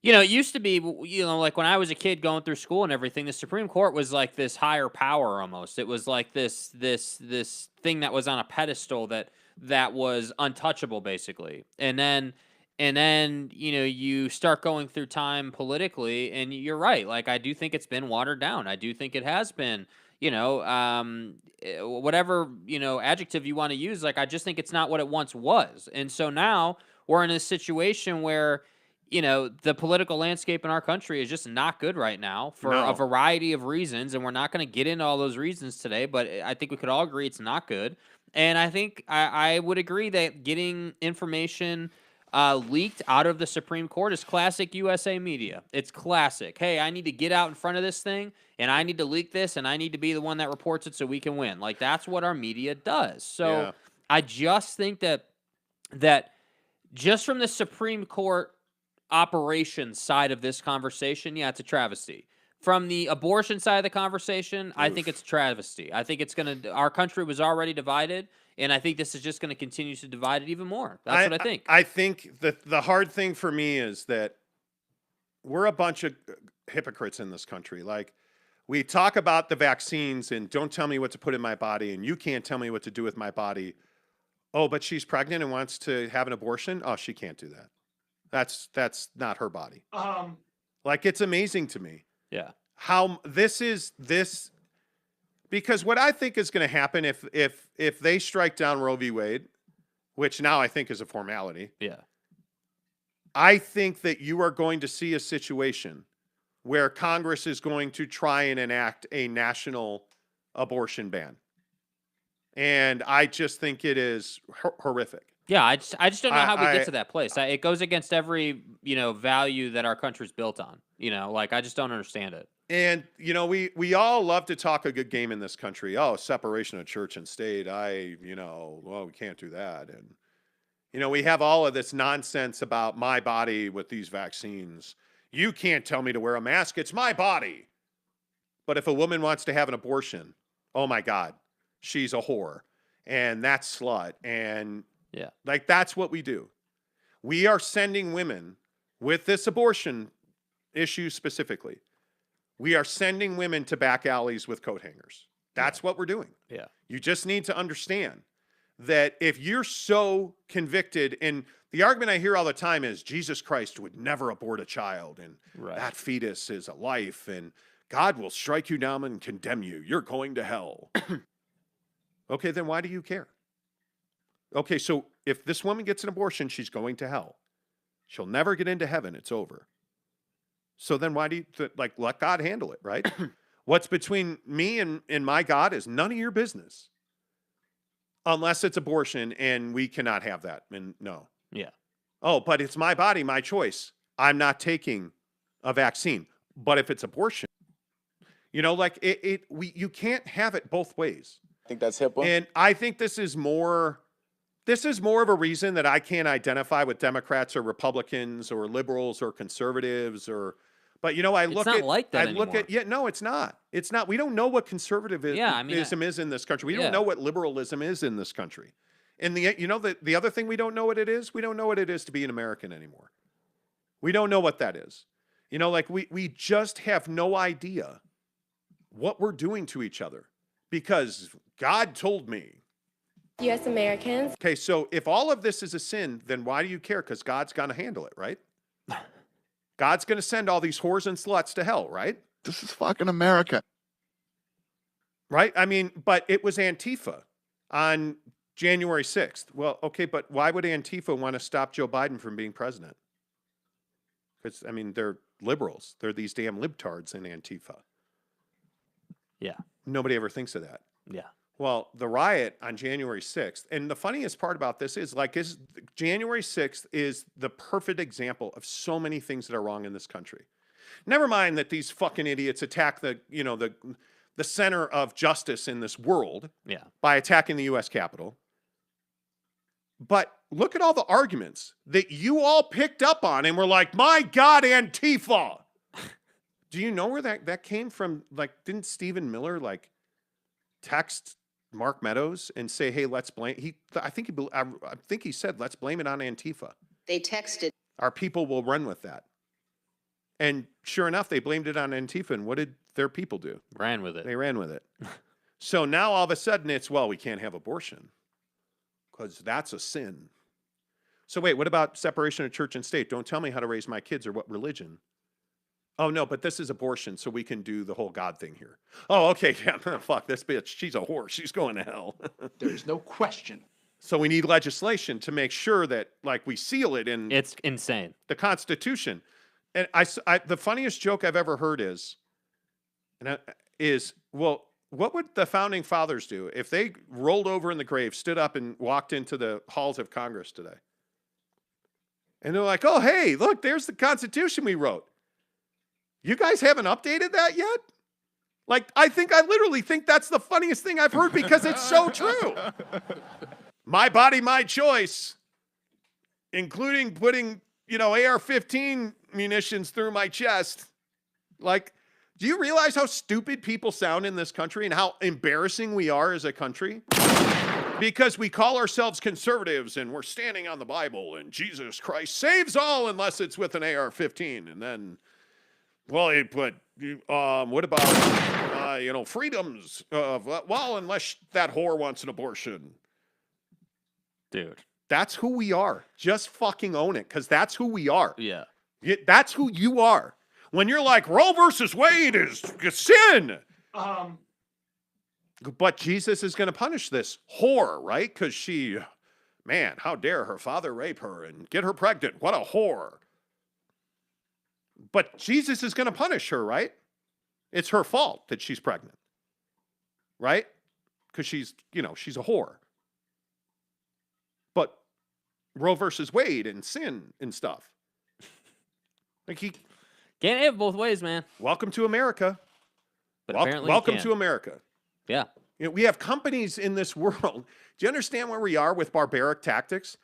it used to be, like when I was a kid going through school and everything, the Supreme Court was like this higher power almost. It was like this thing that was on a pedestal that was untouchable, basically. And then you start going through time politically, and you're right. Like, I do think it's been watered down. I do think it has been, whatever, adjective you want to use. Like, I just think it's not what it once was. And so now we're in a situation where, the political landscape in our country is just not good right now for a variety of reasons. And we're not going to get into all those reasons today, but I think we could all agree it's not good. And I think I would agree that getting information leaked out of the Supreme Court is classic USA media. It's classic. Hey, I need to get out in front of this thing, and I need to leak this, and I need to be the one that reports it so we can win. Like, that's what our media does. So I just think that just from the Supreme Court operations side of this conversation, it's a travesty. From the abortion side of the conversation, I think it's a travesty. I think our country was already divided, and I think this is just going to continue to divide it even more. That's what I think. I think the hard thing for me is that we're a bunch of hypocrites in this country. Like, we talk about the vaccines and don't tell me what to put in my body, and you can't tell me what to do with my body. Oh, but she's pregnant and wants to have an abortion? Oh, she can't do that. That's not her body. Like, it's amazing to me. Yeah. How this because what I think is going to happen if they strike down Roe v. Wade, which now I think is a formality. Yeah. I think that you are going to see a situation where Congress is going to try and enact a national abortion ban. And I just think it is horrific. Yeah, I just don't know how we get to that place. It goes against every, value that our country's built on. Like, I just don't understand it. And, we all love to talk a good game in this country. Oh, separation of church and state. We can't do that. And, we have all of this nonsense about my body with these vaccines. You can't tell me to wear a mask. It's my body. But if a woman wants to have an abortion, oh my God, she's a whore. And that's slut. And like, that's what we do. We are sending women with this abortion issue specifically. We are sending women to back alleys with coat hangers. That's what we're doing. Yeah. You just need to understand that if you're so convicted, and the argument I hear all the time is Jesus Christ would never abort a child, and that fetus is a life, and God will strike you down and condemn you. You're going to hell. Okay, then why do you care? Okay, so if this woman gets an abortion, she's going to hell. She'll never get into heaven. It's over. So then why do you, let God handle it, right? What's between me and my God is none of your business. Unless it's abortion, and we cannot have that. And no. Yeah. Oh, but it's my body, my choice. I'm not taking a vaccine. But if it's abortion, you can't have it both ways. I think that's HIPAA. And I think this is more of a reason that I can't identify with Democrats or Republicans or liberals or conservatives but I look at like that anymore. No, it's not. It's not. We don't know what conservatism is in this country. We don't know what liberalism is in this country. And the other thing we don't know what it is, we don't know what it is to be an American anymore. We don't know what that is. We just have no idea what we're doing to each other because God told me. U.S. Americans. Okay, so if all of this is a sin, then why do you care? Because God's going to handle it, right? God's going to send all these whores and sluts to hell, right? This is fucking America. Right? I mean, but it was Antifa on January 6th. Well, okay, but why would Antifa want to stop Joe Biden from being president? Because, they're liberals. They're these damn libtards in Antifa. Yeah. Nobody ever thinks of that. Yeah. Well, the riot on January 6th, and the funniest part about this is January 6th is the perfect example of so many things that are wrong in this country. Never mind that these fucking idiots attack the center of justice in this world by attacking the U.S. Capitol. But look at all the arguments that you all picked up on and were like, my God, Antifa. Do you know where that came from? Like, didn't Stephen Miller like text Mark Meadows and say, hey, let's blame, I think he said, let's blame it on Antifa. They texted. Our people will run with that. And sure enough, they blamed it on Antifa. And what did their people do? Ran with it. They ran with it. So now all of a sudden it's, well, we can't have abortion because that's a sin. So wait, what about separation of church and state? Don't tell me how to raise my kids or what religion. Oh, no, but this is abortion, so we can do the whole God thing here. Oh, okay, yeah, fuck this bitch. She's a whore. She's going to hell. There's no question. So we need legislation to make sure that, like, we seal it in It's insane. the Constitution. And the funniest joke I've ever heard is, well, what would the founding fathers do if they rolled over in the grave, stood up, and walked into the halls of Congress today? And they're like, oh, hey, look, there's the Constitution we wrote. You guys haven't updated that yet? Like, I literally think that's the funniest thing I've heard because it's so true. My body, my choice, including putting, AR-15 munitions through my chest. Like, do you realize how stupid people sound in this country and how embarrassing we are as a country? Because we call ourselves conservatives and we're standing on the Bible and Jesus Christ saves all unless it's with an AR-15. And then, well, but what about, freedoms? Well, unless that whore wants an abortion. Dude. That's who we are. Just fucking own it, because that's who we are. Yeah. That's who you are. When you're like, Roe versus Wade is a sin. But Jesus is going to punish this whore, right? Because she, man, how dare her father rape her and get her pregnant. What a whore. But Jesus is going to punish her, right? It's her fault that she's pregnant, right? Because she's a whore. But Roe versus Wade and sin and stuff. Like can't have both ways, man. Welcome to America. But apparently welcome to America. Yeah. We have companies in this world. Do you understand where we are with barbaric tactics?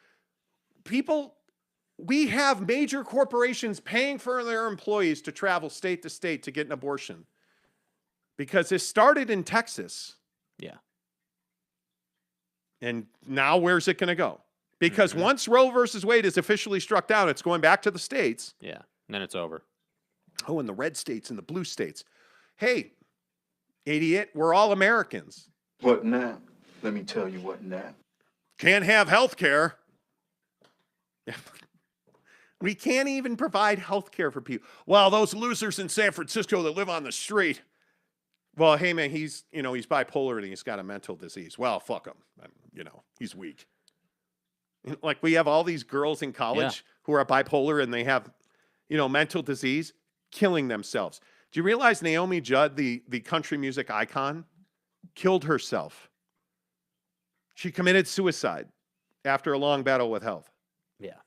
We have major corporations paying for their employees to travel state to state to get an abortion. Because it started in Texas. Yeah. And now where's it going to go? Because once Roe versus Wade is officially struck down, it's going back to the states. Yeah. And then it's over. Oh, and the red states and the blue states. Hey, idiot, we're all Americans. What now? Let me tell you what now. Can't have health care. We can't even provide health care for people. Well, those losers in San Francisco that live on the street. Well, hey, man, he's bipolar and he's got a mental disease. Well, fuck him. He's weak. Like, we have all these girls in college who are bipolar and they have, mental disease, killing themselves. Do you realize Naomi Judd, the country music icon, killed herself? She committed suicide after a long battle with health. Yeah.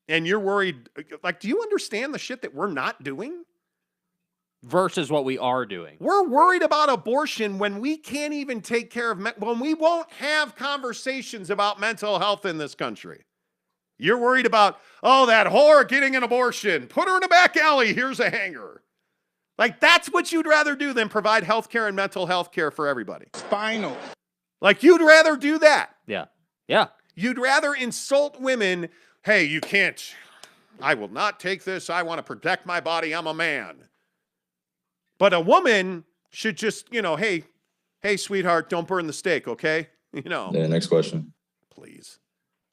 And you're worried, like, do you understand the shit that we're not doing? Versus what we are doing. We're worried about abortion when we can't even take care of, when we won't have conversations about mental health in this country. You're worried about, that whore getting an abortion. Put her in a back alley. Here's a hanger. Like, that's what you'd rather do than provide health care and mental health care for everybody. Spinal. Like, you'd rather do that. Yeah. Yeah. You'd rather insult women. Hey, you can't. I will not take this. I want to protect my body. I'm a man. But a woman should just, hey, sweetheart, don't burn the steak, okay? Yeah, next question. Please.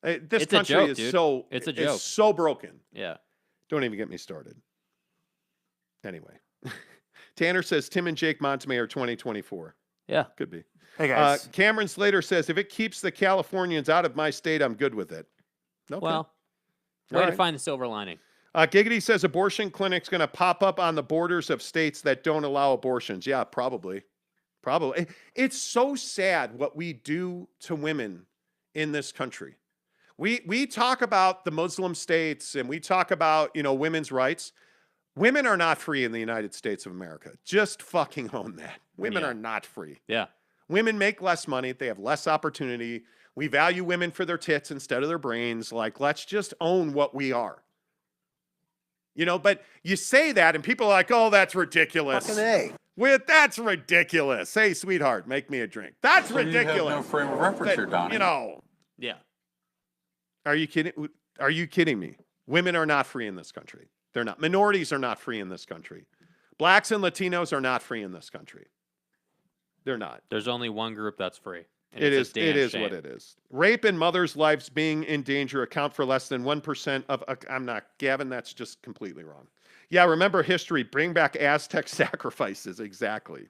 This It's country a joke, is dude. so It's a joke. It's so broken. Yeah. Don't even get me started. Anyway. Tanner says Tim and Jake Montemayor 2024. Yeah. Could be. Hey, guys. Cameron Slater says, if it keeps the Californians out of my state, I'm good with it. Okay. Well, way to find the silver lining. Giggity says abortion clinics going to pop up on the borders of states that don't allow abortions. Yeah, probably. Probably. It's so sad what we do to women in this country. We talk about the Muslim states and we talk about, women's rights. Women are not free in the United States of America. Just fucking own that. Women are not free. Yeah. Women make less money. They have less opportunity. We value women for their tits instead of their brains. Like, let's just own what we are. You know, but you say that and people are like, oh, that's ridiculous. Fucking A. That's ridiculous. Hey, sweetheart, make me a drink. That's ridiculous. You have no frame of reference here, Donnie. You know. Yeah. Are you kidding? Are you kidding me? Women are not free in this country. They're not. Minorities are not free in this country. Blacks and Latinos are not free in this country. They're not. There's only one group that's free. It is what it is. Rape and mothers' lives being in danger account for less than 1% of. I'm not, Gavin. That's just completely wrong. Yeah, remember history. Bring back Aztec sacrifices. Exactly.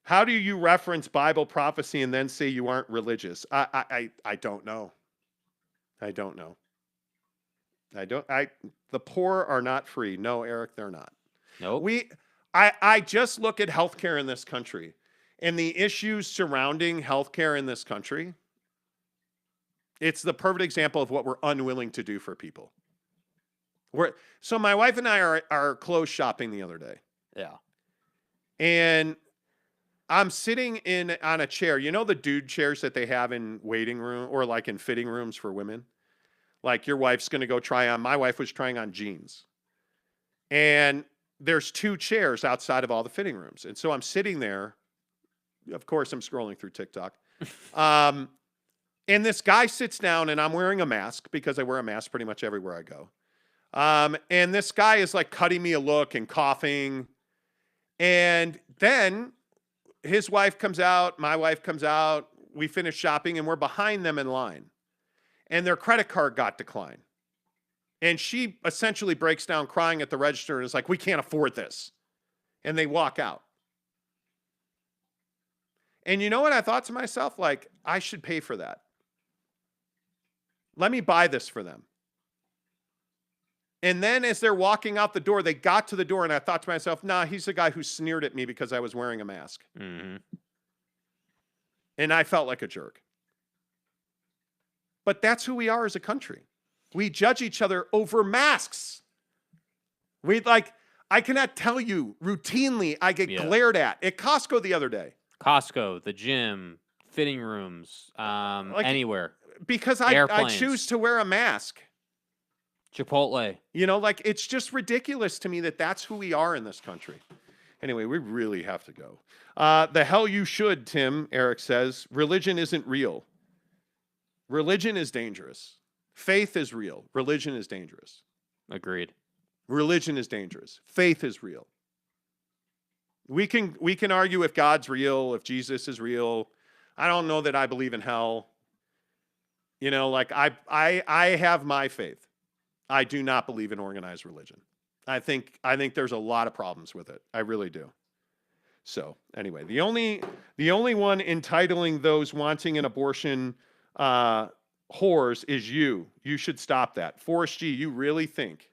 How do you reference Bible prophecy and then say you aren't religious? I don't know. The poor are not free. No, Eric, they're not. Nope. I just look at healthcare in this country and the issues surrounding healthcare in this country. It's the perfect example of what we're unwilling to do for people. So my wife and I are clothes shopping the other day. Yeah. And I'm sitting on a chair. You know the dude chairs that they have in waiting room or like in fitting rooms for women? Like your wife's going to go try on. My wife was trying on jeans. And there's 2 chairs outside of all the fitting rooms. And so I'm sitting there. Of course, I'm scrolling through TikTok. And this guy sits down and I'm wearing a mask because I wear a mask pretty much everywhere I go. And this guy is like cutting me a look and coughing. And then his wife comes out, my wife comes out, we finish shopping and we're behind them in line. And their credit card got declined. And she essentially breaks down crying at the register and is like, we can't afford this. And they walk out. And you know what I thought to myself? Like, I should pay for that. Let me buy this for them. And then as they're walking out the door, they got to the door and I thought to myself, nah, he's the guy who sneered at me because I was wearing a mask. Mm-hmm. And I felt like a jerk. But that's who we are as a country. We judge each other over masks. I cannot tell you routinely I get glared at Costco the other day. Costco, the gym, fitting rooms, anywhere. Because I choose to wear a mask. Chipotle. You know, like it's just ridiculous to me that that's who we are in this country. Anyway, we really have to go. The hell you should, Tim, Eric says. Religion isn't real. Religion is dangerous. Faith is real. Religion is dangerous. Agreed. Religion is dangerous. Faith is real. We can argue if God's real, if Jesus is real. I don't know that I believe in hell. You know, like I have my faith. I do not believe in organized religion. I think there's a lot of problems with it. I really do. So anyway, the only one entitling those wanting an abortion whores is you. You should stop that. Forrest G, you really think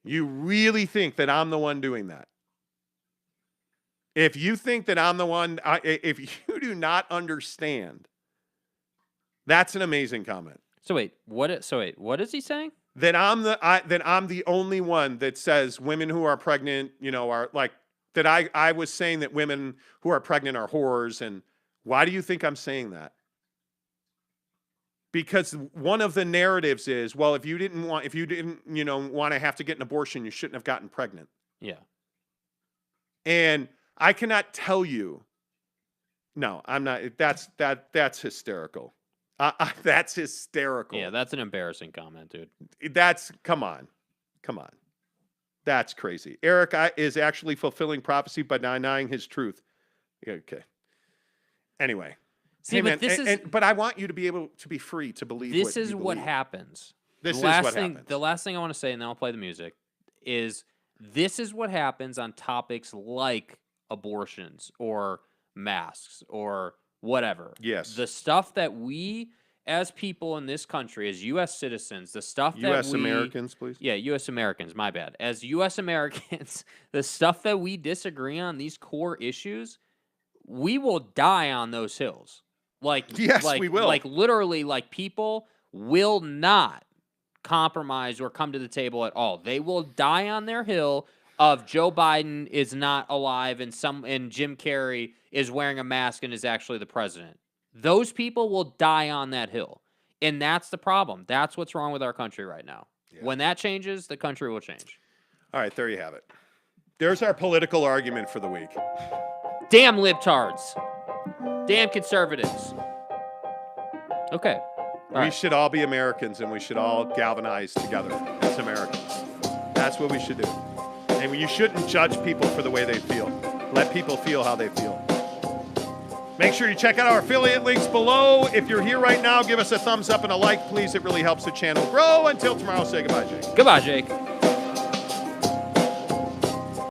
that I'm the one doing that? If you think that I'm the one, if you do not understand, that's an amazing comment. So wait, what is he saying? That I'm the only one that says women who are pregnant, you know, are like that. I was saying that women who are pregnant are whores, and why do you think I'm saying that? Because one of the narratives is, well, if you didn't want to have to get an abortion, you shouldn't have gotten pregnant. Yeah. And I cannot tell you. No, I'm not. That's hysterical. That's hysterical. Yeah, that's an embarrassing comment, dude. Come on. That's crazy. Eric is actually fulfilling prophecy by denying his truth. Okay. Anyway. See, hey, but man, but I want you to be able to be free to believe. This is what happens. This is what happens. The last thing I want to say, and then I'll play the music, is this is what happens on topics like abortions or masks or whatever. Yes. The stuff that we, as people in this country, as U.S. citizens, the stuff that U.S. Americans, please. Yeah, U.S. Americans, my bad. As U.S. Americans, the stuff that we disagree on, these core issues, we will die on those hills. Yes, we will. Like literally, like people will not compromise or come to the table at all. They will die on their hill of Joe Biden is not alive and Jim Carrey is wearing a mask and is actually the president. Those people will die on that hill. And that's the problem. That's what's wrong with our country right now. Yeah. When that changes, the country will change. All right, there you have it. There's our political argument for the week. Damn libtards. Damn conservatives. Okay. We should all be Americans, and we should all galvanize together as Americans. That's what we should do. And you shouldn't judge people for the way they feel. Let people feel how they feel. Make sure you check out our affiliate links below. If you're here right now, give us a thumbs up and a like, please. It really helps the channel grow. Until tomorrow, say goodbye, Jake. Goodbye, Jake.